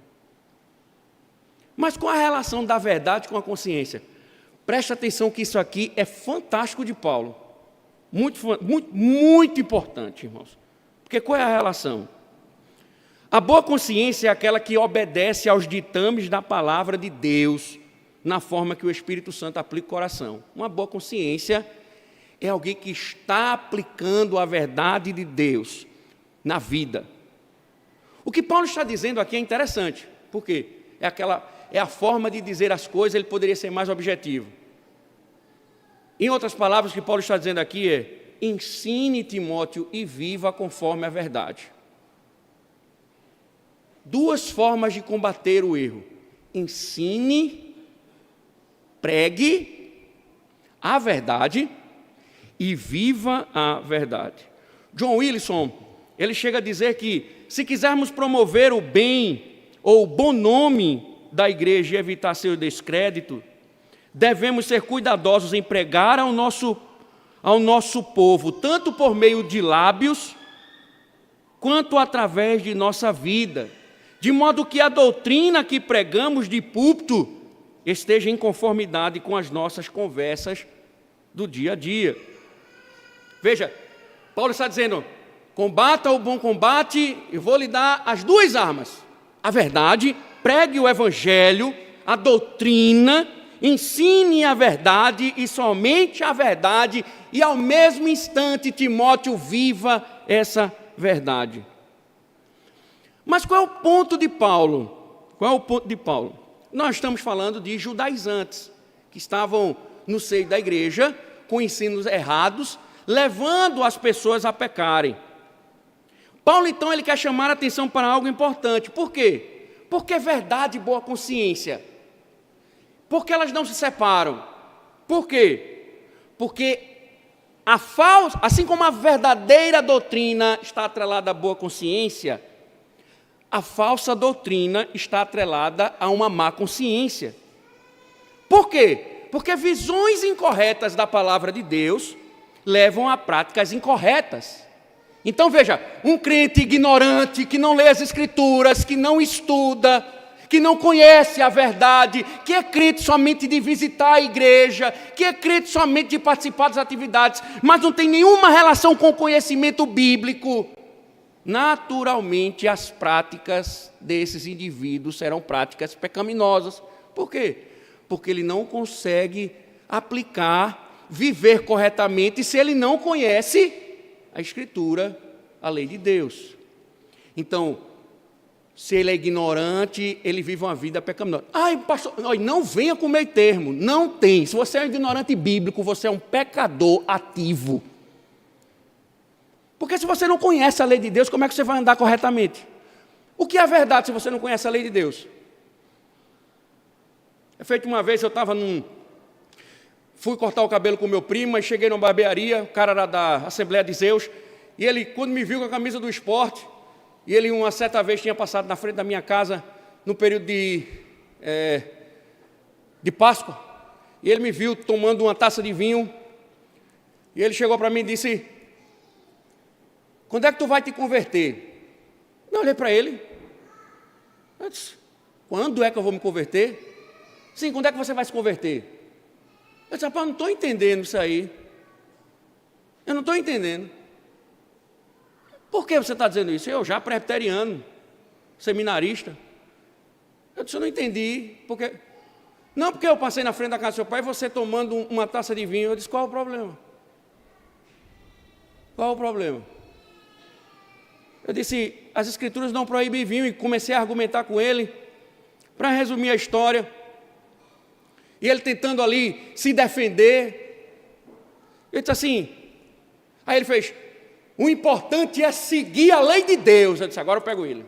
Mas qual a relação da verdade com a consciência? Preste atenção que isso aqui é fantástico de Paulo. Muito importante, irmãos. Porque qual é a relação? A boa consciência é aquela que obedece aos ditames da palavra de Deus, na forma que o Espírito Santo aplica o coração. Uma boa consciência é alguém que está aplicando a verdade de Deus na vida. O que Paulo está dizendo aqui é interessante. Por quê? É a forma de dizer as coisas, ele poderia ser mais objetivo. Em outras palavras, o que Paulo está dizendo aqui é: ensine Timóteo e viva conforme a verdade. Duas formas de combater o erro: ensine, pregue a verdade e viva a verdade. John Wilson, ele chega a dizer que se quisermos promover o bem ou o bom nome da igreja e evitar seu descrédito, devemos ser cuidadosos em pregar ao nosso povo, tanto por meio de lábios, quanto através de nossa vida, de modo que a doutrina que pregamos de púlpito esteja em conformidade com as nossas conversas do dia a dia. Veja, Paulo está dizendo, combata o bom combate e vou lhe dar as duas armas. A verdade, pregue o evangelho, a doutrina, ensine a verdade e somente a verdade, e ao mesmo instante, Timóteo, viva essa verdade. Mas qual é o ponto de Paulo? Qual é o ponto de Paulo? Nós estamos falando de judaizantes, que estavam no seio da igreja, com ensinos errados, levando as pessoas a pecarem. Paulo, então, ele quer chamar a atenção para algo importante. Por quê? Porque verdade e boa consciência. Por que elas não se separam? Por quê? Porque assim como a verdadeira doutrina está atrelada à boa consciência, a falsa doutrina está atrelada a uma má consciência. Por quê? Porque visões incorretas da palavra de Deus levam a práticas incorretas. Então veja, um crente ignorante, que não lê as Escrituras, que não estuda, que não conhece a verdade, que é crente somente de visitar a igreja, que é crente somente de participar das atividades, mas não tem nenhuma relação com o conhecimento bíblico, naturalmente as práticas desses indivíduos serão práticas pecaminosas. Por quê? Porque ele não consegue aplicar, viver corretamente, se ele não conhece a Escritura, a lei de Deus. Então, se ele é ignorante, ele vive uma vida pecaminosa. Ai, pastor, não venha com meio termo, não tem. Se você é um ignorante bíblico, você é um pecador ativo. Porque se você não conhece a lei de Deus, como é que você vai andar corretamente? O que é verdade se você não conhece a lei de Deus? É feito uma vez, eu estava fui cortar o cabelo com meu primo, e cheguei numa barbearia, o cara era da Assembleia de Zeus, e ele, quando me viu com a camisa do esporte, e ele uma certa vez tinha passado na frente da minha casa, no período de Páscoa, e ele me viu tomando uma taça de vinho, e ele chegou para mim e disse, quando é que tu vai te converter? Eu olhei para ele, eu disse, quando é que eu vou me converter? Sim, quando é que você vai se converter? Eu disse, rapaz, eu não estou entendendo isso aí. Eu não estou entendendo. Por que você está dizendo isso? Eu já presbiteriano, seminarista. Eu disse, eu não entendi. Porque... Não, porque eu passei na frente da casa do seu pai e você tomando uma taça de vinho. Eu disse, qual é o problema? Qual é o problema? Eu disse, as Escrituras não proíbem vinho, e comecei a argumentar com ele, para resumir a história, e ele tentando ali se defender. Eu disse assim, aí ele fez, o importante é seguir a lei de Deus. Eu disse, agora eu pego ele.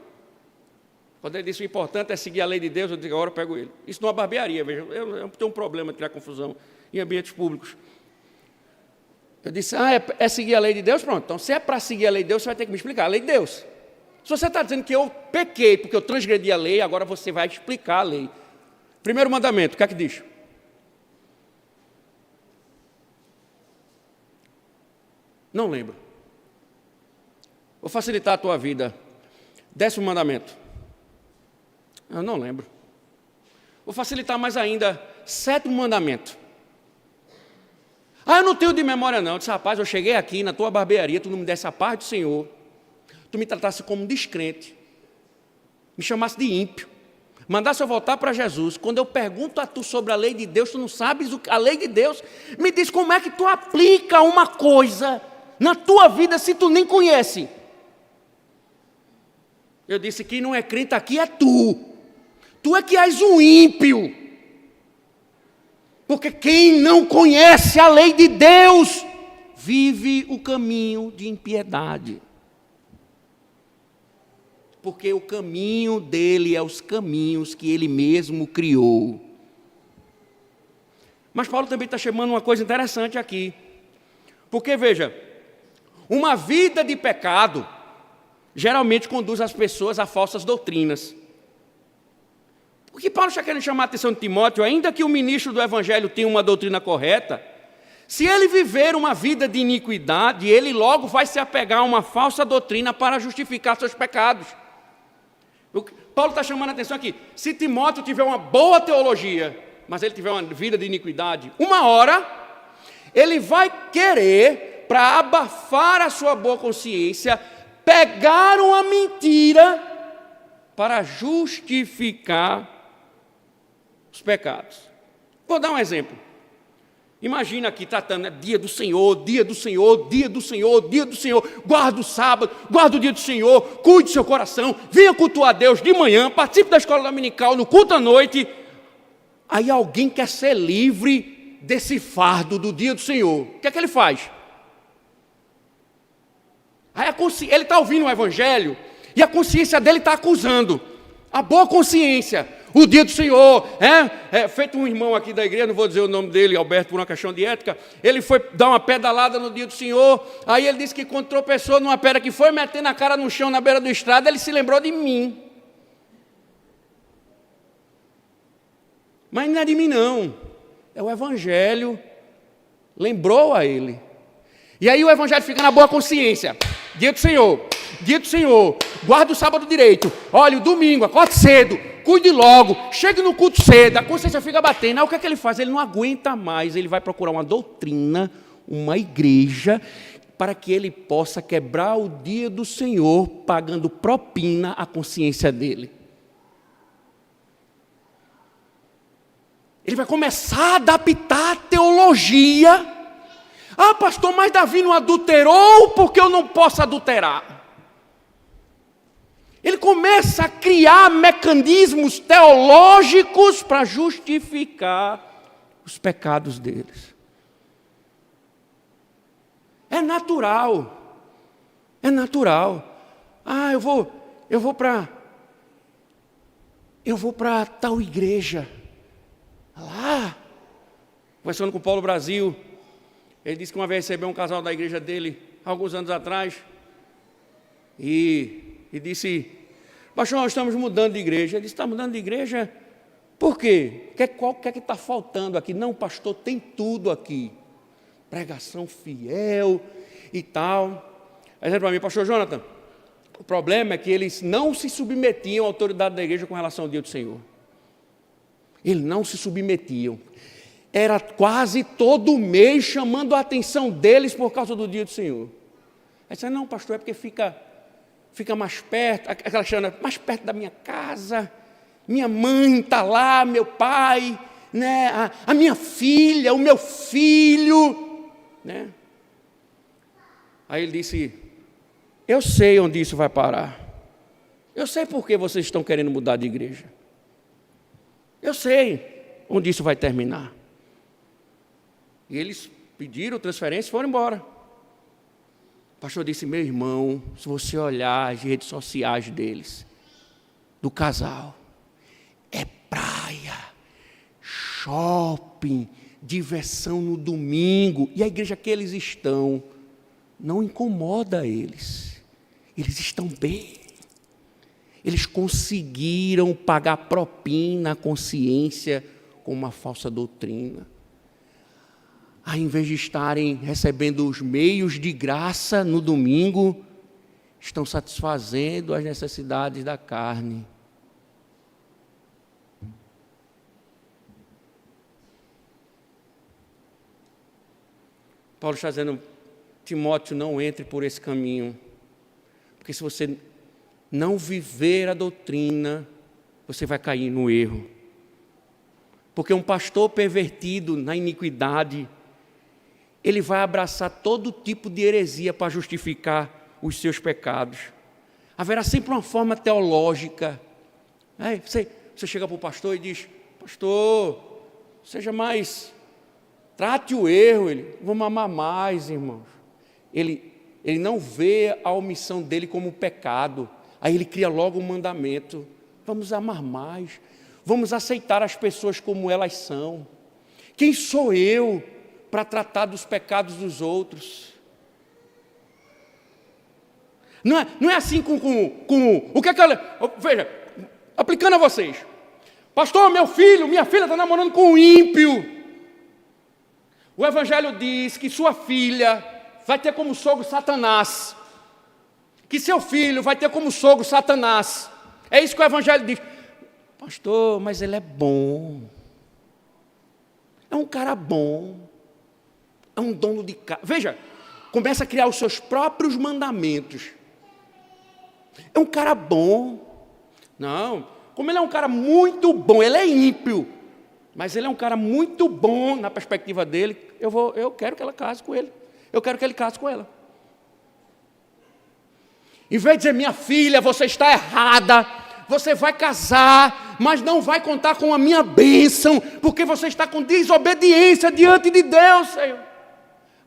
Quando ele disse, o importante é seguir a lei de Deus, eu disse, agora eu pego ele. Isso numa barbearia, veja, eu tenho um problema de criar confusão em ambientes públicos. Eu disse, é seguir a lei de Deus? Pronto, então se é para seguir a lei de Deus, você vai ter que me explicar a lei de Deus. Se você está dizendo que eu pequei porque eu transgredi a lei, agora você vai explicar a lei. Primeiro mandamento, o que é que diz? Não lembro. Vou facilitar a tua vida. 10º mandamento. Eu não lembro. Vou facilitar mais ainda. 7º mandamento. Eu não tenho de memória não. Eu disse, rapaz, eu cheguei aqui na tua barbearia, tu não me desse a paz do Senhor, tu me tratasse como descrente, me chamasse de ímpio, mandasse eu voltar para Jesus. Quando eu pergunto a tu sobre a lei de Deus, tu não sabes a lei de Deus, me diz como é que tu aplica uma coisa na tua vida se tu nem conhece. Eu disse, quem não é crente aqui é tu. Tu é que és um ímpio. Porque quem não conhece a lei de Deus, vive o caminho de impiedade. Porque o caminho dele é os caminhos que ele mesmo criou. Mas Paulo também está chamando uma coisa interessante aqui. Porque, veja, uma vida de pecado geralmente conduz as pessoas a falsas doutrinas. O que Paulo está querendo chamar a atenção de Timóteo, ainda que o ministro do Evangelho tenha uma doutrina correta, se ele viver uma vida de iniquidade, ele logo vai se apegar a uma falsa doutrina para justificar seus pecados. Paulo está chamando a atenção aqui. Se Timóteo tiver uma boa teologia, mas ele tiver uma vida de iniquidade, uma hora ele vai querer, para abafar a sua boa consciência, pegar uma mentira para justificar os pecados. Vou dar um exemplo. Imagina aqui tratando, dia do Senhor, dia do Senhor, dia do Senhor, dia do Senhor, guarda o sábado, guarda o dia do Senhor, cuide do seu coração, venha cultuar a Deus de manhã, participe da escola dominical, no culto à noite. Aí alguém quer ser livre desse fardo do dia do Senhor. O que é que ele faz? Aí ele está ouvindo o evangelho e a consciência dele está acusando. A boa consciência. O dia do Senhor, feito um irmão aqui da igreja, não vou dizer o nome dele, Alberto, por uma questão de ética, ele foi dar uma pedalada no dia do Senhor, aí ele disse que quando tropeçou numa pedra que foi metendo a cara no chão na beira da estrada, ele se lembrou de mim. Mas não é de mim não, é o evangelho, lembrou a ele. E aí o evangelho fica na boa consciência, dia do Senhor, guarda o sábado direito, olha, o domingo, acorde cedo, cuide logo, chegue no culto cedo, a consciência fica batendo. Aí o que é que ele faz? Ele não aguenta mais, ele vai procurar uma doutrina, uma igreja, para que ele possa quebrar o dia do Senhor, pagando propina à consciência dele. Ele vai começar a adaptar a teologia. Ah, pastor, mas Davi não adulterou, porque eu não posso adulterar? Ele começa a criar mecanismos teológicos para justificar os pecados deles. É natural. É natural. Ah, eu vou para tal igreja. Lá, conversando com o Paulo Brasil, ele disse que uma vez recebeu um casal da igreja dele, alguns anos atrás, e disse: pastor, nós estamos mudando de igreja. Ele disse: está mudando de igreja? Por quê? O que é que está faltando aqui? Não, pastor, tem tudo aqui. Pregação fiel e tal. Aí ele para mim: pastor Jonathan, o problema é que eles não se submetiam à autoridade da igreja com relação ao dia do Senhor. Eles não se submetiam. Era quase todo mês chamando a atenção deles por causa do dia do Senhor. Aí disse: não, pastor, é porque fica mais perto, aquela chama, mais perto da minha casa, minha mãe está lá, meu pai, né, a minha filha, o meu filho, né? Aí ele disse: eu sei onde isso vai parar, eu sei por que vocês estão querendo mudar de igreja, eu sei onde isso vai terminar. E eles pediram transferência e foram embora. O pastor disse: meu irmão, se você olhar as redes sociais deles, do casal, é praia, shopping, diversão no domingo, e a igreja que eles estão não incomoda eles. Eles estão bem. Eles conseguiram pagar propina à consciência com uma falsa doutrina. Aí, em vez de estarem recebendo os meios de graça no domingo, estão satisfazendo as necessidades da carne. Paulo está dizendo: Timóteo, não entre por esse caminho, porque se você não viver a doutrina, você vai cair no erro. Porque um pastor pervertido na iniquidade, ele vai abraçar todo tipo de heresia para justificar os seus pecados. Haverá sempre uma forma teológica. Você chega para o pastor e diz: pastor, seja mais, trate o erro. Ele: vamos amar mais, irmãos. Ele não vê a omissão dele como pecado. Aí ele cria logo um mandamento: vamos amar mais, vamos aceitar as pessoas como elas são. Quem sou eu para tratar dos pecados dos outros? Não é assim com o que é que ela... Veja, aplicando a vocês: pastor, meu filho, minha filha está namorando com um ímpio. O evangelho diz que sua filha vai ter como sogro Satanás, que seu filho vai ter como sogro Satanás. É isso que o Evangelho diz. Pastor, mas ele é bom. É um cara bom. É um dono de casa. Veja, começa a criar os seus próprios mandamentos. É um cara bom. Não, como ele é um cara muito bom, ele é ímpio, mas ele é um cara muito bom na perspectiva dele, eu quero que ela case com ele. Eu quero que ele case com ela. Em vez de dizer, minha filha, você está errada, você vai casar, mas não vai contar com a minha bênção, porque você está com desobediência diante de Deus, Senhor.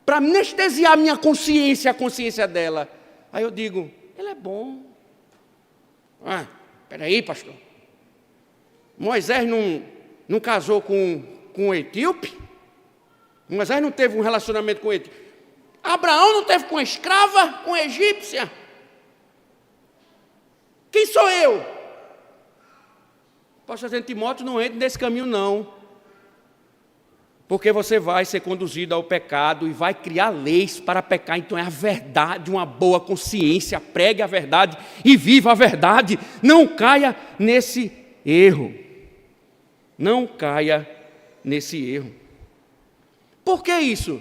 Para anestesiar minha consciência, a consciência dela. Aí eu digo, ele é bom. Peraí, pastor. Moisés não casou com um etíope? Moisés não teve um relacionamento com etíope? Abraão não teve com uma escrava, com uma egípcia? Quem sou eu? Pastor Timóteo, não entre nesse caminho não. Porque você vai ser conduzido ao pecado e vai criar leis para pecar. Então é a verdade, uma boa consciência. Pregue a verdade e viva a verdade. Não caia nesse erro. Não caia nesse erro. Por que isso?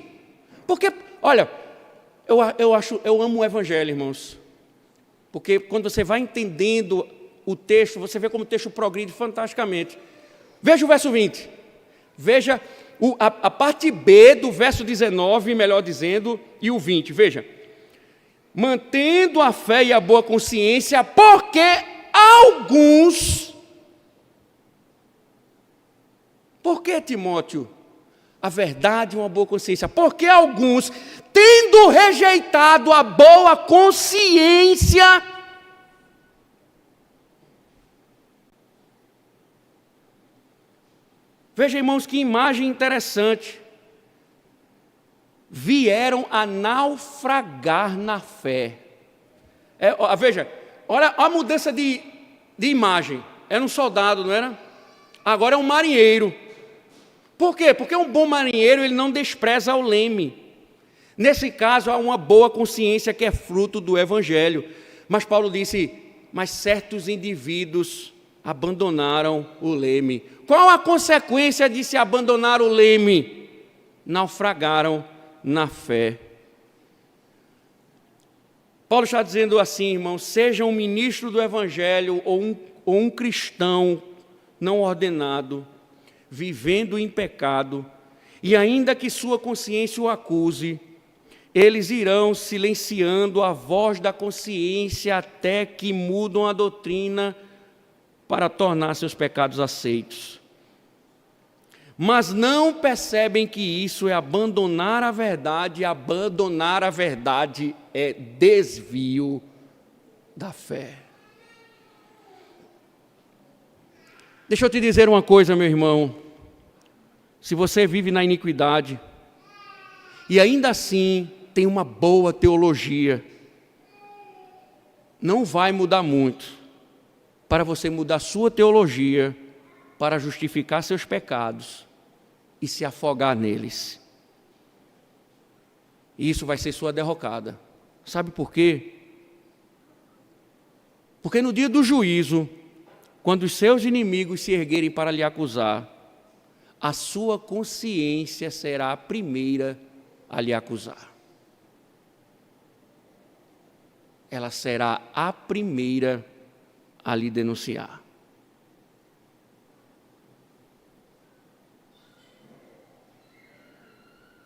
Porque, olha, eu amo o Evangelho, irmãos. Porque quando você vai entendendo o texto, você vê como o texto progride fantasticamente. Veja o verso 20. Veja a parte B do verso 19, melhor dizendo, e o 20, veja. Mantendo a fé e a boa consciência, porque alguns... Por que, Timóteo? A verdade e uma boa consciência. Porque alguns, tendo rejeitado a boa consciência... Veja, irmãos, que imagem interessante. Vieram a naufragar na fé. Veja, olha a mudança de imagem. Era um soldado, não era? Agora é um marinheiro. Por quê? Porque um bom marinheiro, ele não despreza o leme. Nesse caso, há uma boa consciência que é fruto do Evangelho. Mas Paulo disse, mas certos indivíduos abandonaram o leme. Qual a consequência de se abandonar o leme? Naufragaram na fé. Paulo está dizendo assim, irmãos, seja um ministro do Evangelho ou um cristão não ordenado, vivendo em pecado, e ainda que sua consciência o acuse, eles irão silenciando a voz da consciência até que mudam a doutrina para tornar seus pecados aceitos. Mas não percebem que isso é abandonar a verdade, e abandonar a verdade é desvio da fé. Deixa eu te dizer uma coisa, meu irmão. Se você vive na iniquidade e ainda assim tem uma boa teologia, não vai mudar muito para você mudar sua teologia para justificar seus pecados e se afogar neles. E isso vai ser sua derrocada. Sabe por quê? Porque no dia do juízo, quando os seus inimigos se erguerem para lhe acusar, a sua consciência será a primeira a lhe acusar. Ela será a primeira a lhe denunciar.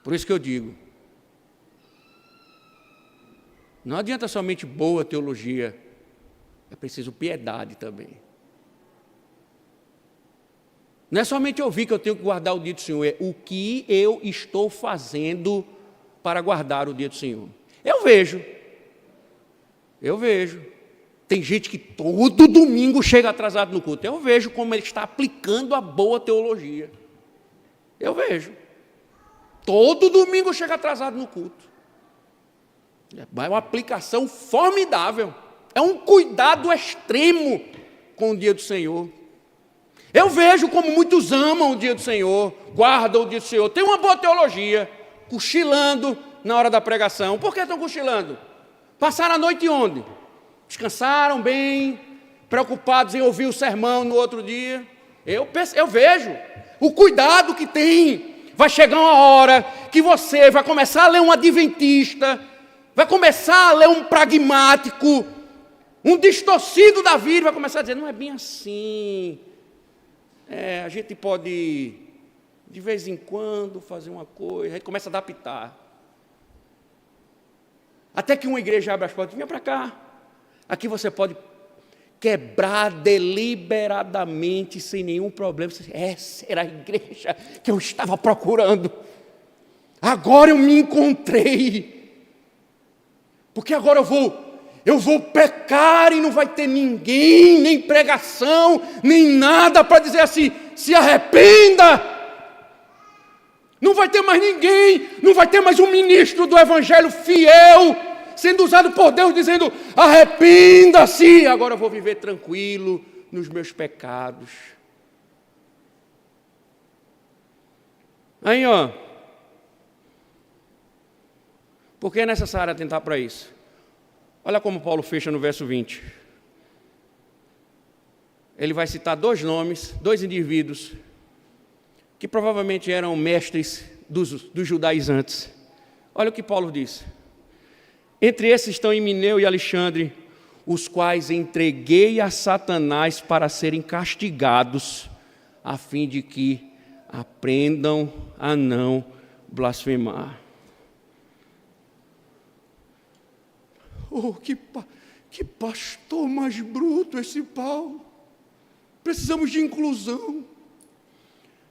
Por isso que eu digo, não adianta somente boa teologia, é preciso piedade também. Não é somente ouvir que eu tenho que guardar o dia do Senhor, é o que eu estou fazendo para guardar o dia do Senhor. Eu vejo. Tem gente que todo domingo chega atrasado no culto. Eu vejo como ele está aplicando a boa teologia. Eu vejo. Todo domingo chega atrasado no culto. É uma aplicação formidável. É um cuidado extremo com o dia do Senhor. Eu vejo como muitos amam o dia do Senhor, guardam o dia do Senhor, tem uma boa teologia, cochilando na hora da pregação. Por que estão cochilando? Passaram a noite onde? Descansaram bem, preocupados em ouvir o sermão no outro dia. Eu vejo o cuidado que tem. Vai chegar uma hora que você vai começar a ler um adventista, vai começar a ler um pragmático, um distorcido da vida, vai começar a dizer, não é bem assim. A gente pode, de vez em quando, fazer uma coisa, aí começa a adaptar. Até que uma igreja abre as portas, venha para cá. Aqui você pode quebrar deliberadamente, sem nenhum problema. Essa era a igreja que eu estava procurando. Agora eu me encontrei. Porque agora eu vou pecar e não vai ter ninguém, nem pregação, nem nada para dizer assim, se arrependa. Não vai ter mais ninguém, não vai ter mais um ministro do evangelho fiel, sendo usado por Deus, dizendo, arrependa-se, agora eu vou viver tranquilo nos meus pecados. Aí, por que é necessário atentar para isso? Olha como Paulo fecha no verso 20. Ele vai citar dois nomes, dois indivíduos, que provavelmente eram mestres dos judaizantes. Olha o que Paulo diz. Entre esses estão Himeneu e Alexandre, os quais entreguei a Satanás para serem castigados, a fim de que aprendam a não blasfemar. Oh, que pastor mais bruto esse Paulo. Precisamos de inclusão.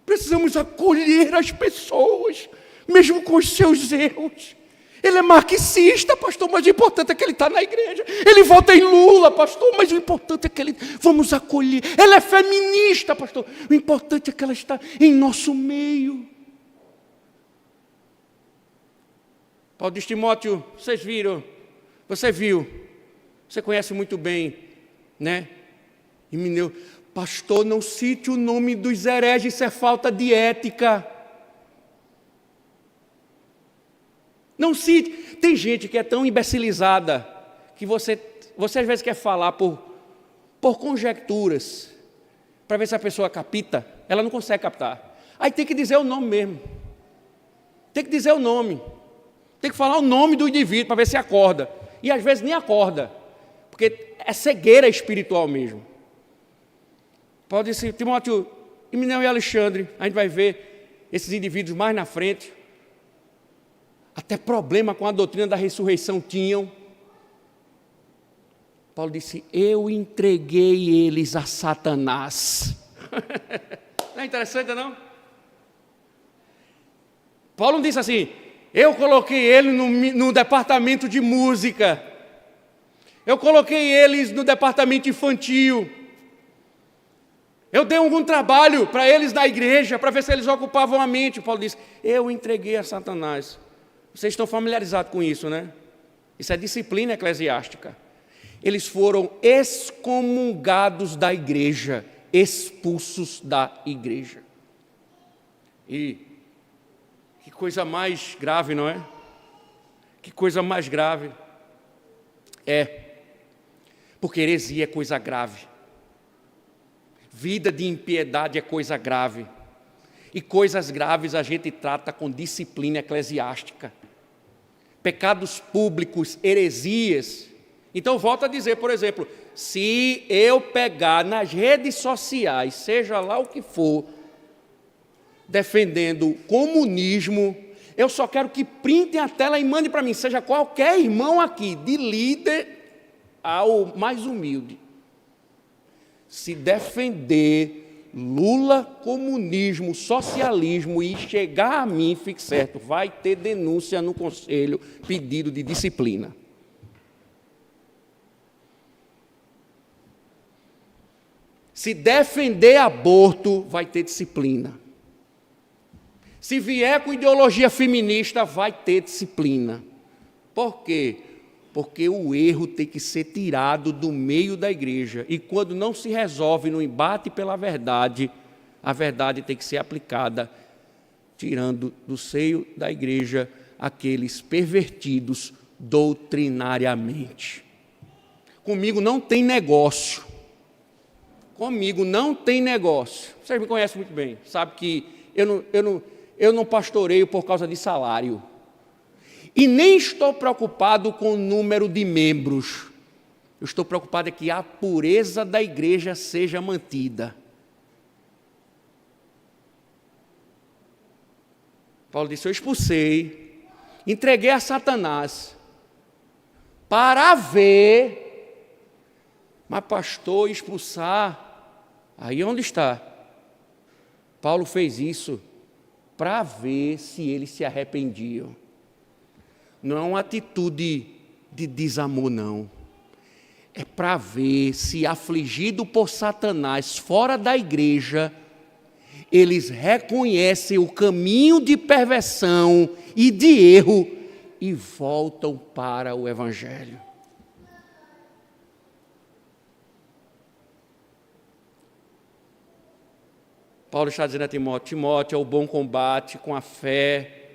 Precisamos acolher as pessoas, mesmo com os seus erros. Ele é marxista, pastor, mas o importante é que ele está na igreja. Ele vota em Lula, pastor, mas o importante é que ele... Vamos acolher. Ela é feminista, pastor. O importante é que ela está em nosso meio. Paulo diz, Timóteo, vocês viram? Você viu? Você conhece muito bem, né? Himeneu, pastor, não cite o nome dos hereges, isso é falta de ética. Não cite. Tem gente que é tão imbecilizada que você às vezes quer falar por conjecturas, para ver se a pessoa capta, ela não consegue captar. Aí tem que dizer o nome mesmo. Tem que dizer o nome. Tem que falar o nome do indivíduo para ver se acorda. E às vezes nem acorda, porque é cegueira espiritual mesmo. Paulo disse, Timóteo, Himeneu e Alexandre, a gente vai ver esses indivíduos mais na frente, até problema com a doutrina da ressurreição tinham. Paulo disse, eu entreguei eles a Satanás. Não é interessante, não? Paulo não disse assim, eu coloquei ele no departamento de música, eu coloquei eles no departamento infantil, eu dei algum trabalho para eles na igreja, para ver se eles ocupavam a mente. Paulo disse, eu entreguei a Satanás. Vocês estão familiarizados com isso, né? Isso é disciplina eclesiástica. Eles foram excomungados da igreja, expulsos da igreja. E que coisa mais grave, não é? Que coisa mais grave. Porque heresia é coisa grave. Vida de impiedade é coisa grave. E coisas graves a gente trata com disciplina eclesiástica. Pecados públicos, heresias. Então, volto a dizer, por exemplo, se eu pegar nas redes sociais, seja lá o que for, defendendo o comunismo, eu só quero que printem a tela e mandem para mim, seja qualquer irmão aqui, de líder ao mais humilde. Se defender Lula, comunismo, socialismo e chegar a mim, fique certo, vai ter denúncia no conselho, pedido de disciplina. Se defender aborto, vai ter disciplina. Se vier com ideologia feminista, vai ter disciplina. Por quê? Porque o erro tem que ser tirado do meio da igreja. E quando não se resolve no embate pela verdade, a verdade tem que ser aplicada, tirando do seio da igreja aqueles pervertidos doutrinariamente. Comigo não tem negócio. comigo não tem negócio. Vocês me conhecem muito bem, sabe que eu não pastoreio por causa de salário. E nem estou preocupado com o número de membros. Eu estou preocupado é que a pureza da igreja seja mantida. Paulo disse, eu expulsei, entreguei a Satanás para ver, mas pastor, expulsar, aí onde está? Paulo fez isso para ver se eles se arrependiam. Não é uma atitude de desamor, não. É para ver se, afligido por Satanás fora da igreja, eles reconhecem o caminho de perversão e de erro e voltam para o Evangelho. Paulo está dizendo a Timóteo, Timóteo, é o bom combate com a fé,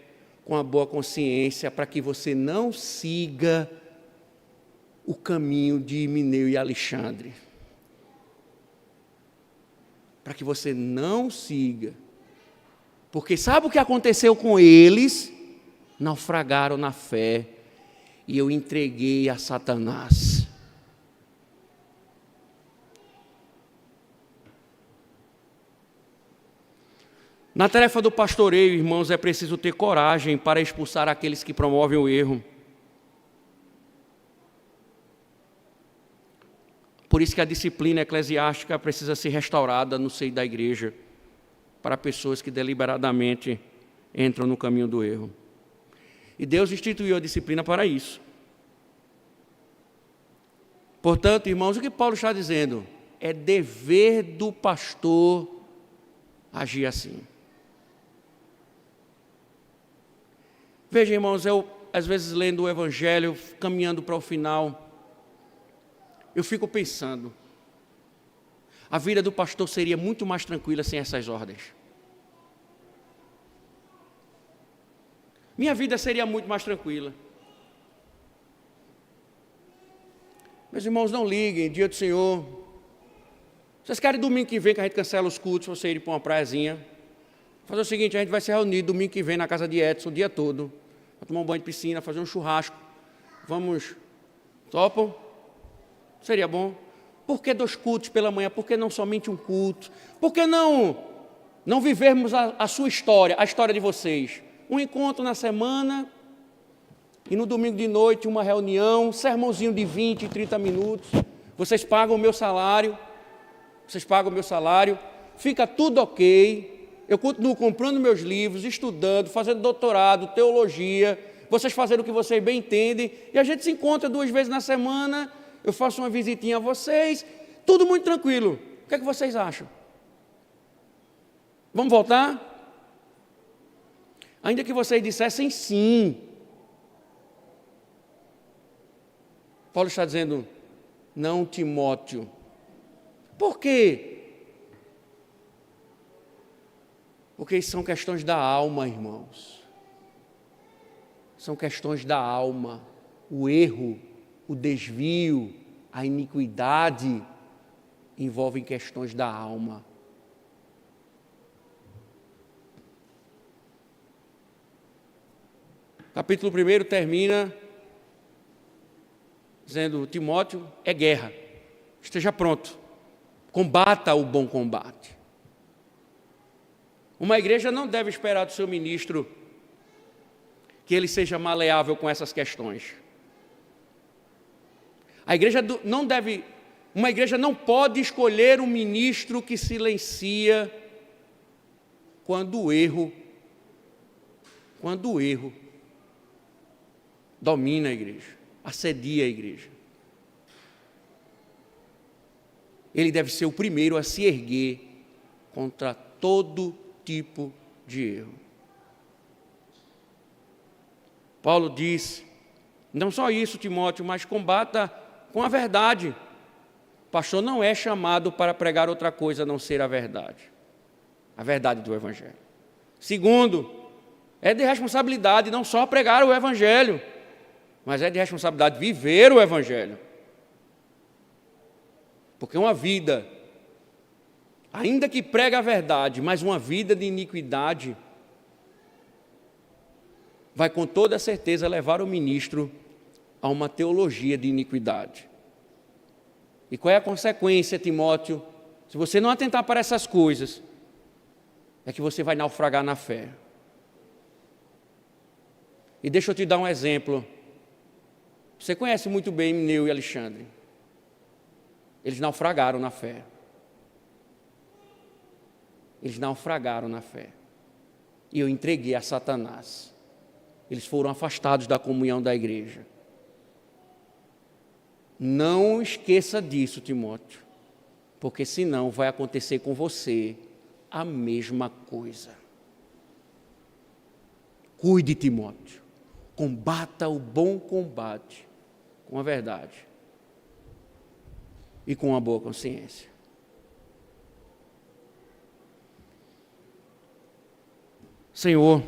com a boa consciência, para que você não siga o caminho de Himeneu e Alexandre. Para que você não siga. Porque sabe o que aconteceu com eles? Naufragaram na fé e eu entreguei a Satanás. Na tarefa do pastoreio, irmãos, é preciso ter coragem para expulsar aqueles que promovem o erro. Por isso que a disciplina eclesiástica precisa ser restaurada no seio da igreja, para pessoas que deliberadamente entram no caminho do erro. E Deus instituiu a disciplina para isso. Portanto, irmãos, o que Paulo está dizendo? É dever do pastor agir assim. Veja, irmãos, eu, às vezes, lendo o Evangelho, caminhando para o final, eu fico pensando, a vida do pastor seria muito mais tranquila sem essas ordens. Minha vida seria muito mais tranquila. Meus irmãos, não liguem, dia do Senhor. Vocês querem domingo que vem que a gente cancela os cultos, você ir para uma praiazinha? Fazer o seguinte, a gente vai se reunir domingo que vem na casa de Edson o dia todo, para tomar um banho de piscina, fazer um churrasco. Vamos, topam? Seria bom. Por que 2 cultos pela manhã? Por que não somente um culto? Por que não vivermos a sua história, a história de vocês? Um encontro na semana e no domingo de noite uma reunião, sermãozinho de 20, 30 minutos. Vocês pagam o meu salário, fica tudo ok. Eu continuo comprando meus livros, estudando, fazendo doutorado, teologia. Vocês fazendo o que vocês bem entendem e a gente se encontra 2 vezes na semana. Eu faço uma visitinha a vocês, tudo muito tranquilo. O que é que vocês acham? Vamos voltar? Ainda que vocês dissessem sim. Paulo está dizendo, não, Timóteo. Por quê? Porque são questões da alma, irmãos. São questões da alma. O erro, o desvio, a iniquidade envolvem questões da alma. Capítulo 1 termina dizendo, Timóteo, é guerra, esteja pronto, combata o bom combate. Uma igreja não deve esperar do seu ministro que ele seja maleável com essas questões. Uma igreja não pode escolher um ministro que silencia quando o erro domina a igreja, assedia a igreja. Ele deve ser o primeiro a se erguer contra todo tipo de erro. Paulo diz, não só isso, Timóteo, mas combata com a verdade. O pastor não é chamado para pregar outra coisa a não ser a verdade do Evangelho. Segundo, é de responsabilidade não só pregar o Evangelho, mas é de responsabilidade viver o Evangelho. Porque uma vida ainda que prega a verdade, mas uma vida de iniquidade, vai com toda certeza levar o ministro a uma teologia de iniquidade. E qual é a consequência, Timóteo? Se você não atentar para essas coisas, é que você vai naufragar na fé. E deixa eu te dar um exemplo. Você conhece muito bem Mineu e Alexandre. Eles naufragaram na fé. Eles naufragaram na fé. E eu entreguei a Satanás. Eles foram afastados da comunhão da igreja. Não esqueça disso, Timóteo, porque senão vai acontecer com você a mesma coisa. Cuide, Timóteo, combata o bom combate com a verdade e com uma boa consciência. Senhor,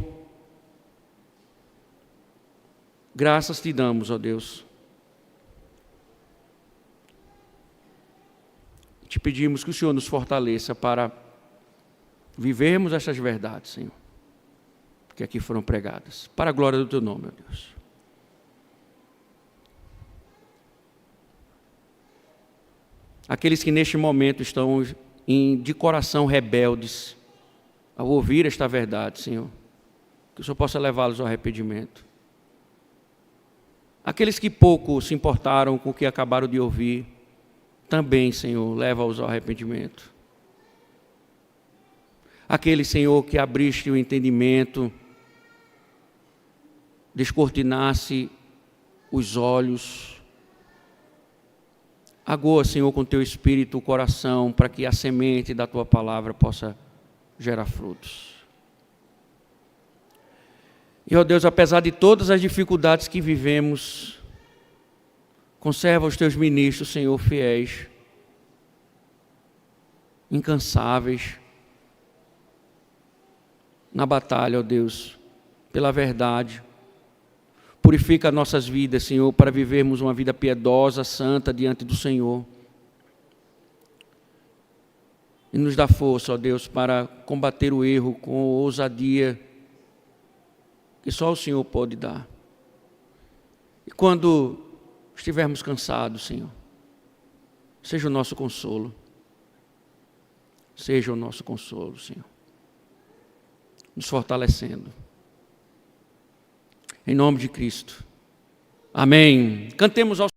graças te damos, ó Deus. Te pedimos que o Senhor nos fortaleça para vivermos estas verdades, Senhor, que aqui foram pregadas, para a glória do Teu nome, ó Deus. Aqueles que neste momento estão de coração rebeldes, ao ouvir esta verdade, Senhor, que o Senhor possa levá-los ao arrependimento. Aqueles que pouco se importaram com o que acabaram de ouvir, também, Senhor, leva-os ao arrependimento. Aquele, Senhor, que abriste o entendimento, descortinasse os olhos, agoa, Senhor, com Teu Espírito o coração, para que a semente da Tua palavra possa gerar frutos. E, ó Deus, apesar de todas as dificuldades que vivemos, conserva os Teus ministros, Senhor, fiéis, incansáveis, na batalha, ó Deus, pela verdade. Purifica nossas vidas, Senhor, para vivermos uma vida piedosa, santa, diante do Senhor. E nos dá força, ó Deus, para combater o erro com ousadia que só o Senhor pode dar. E quando estivermos cansados, Senhor, seja o nosso consolo. Seja o nosso consolo, Senhor. Nos fortalecendo. Em nome de Cristo. Amém. Cantemos ao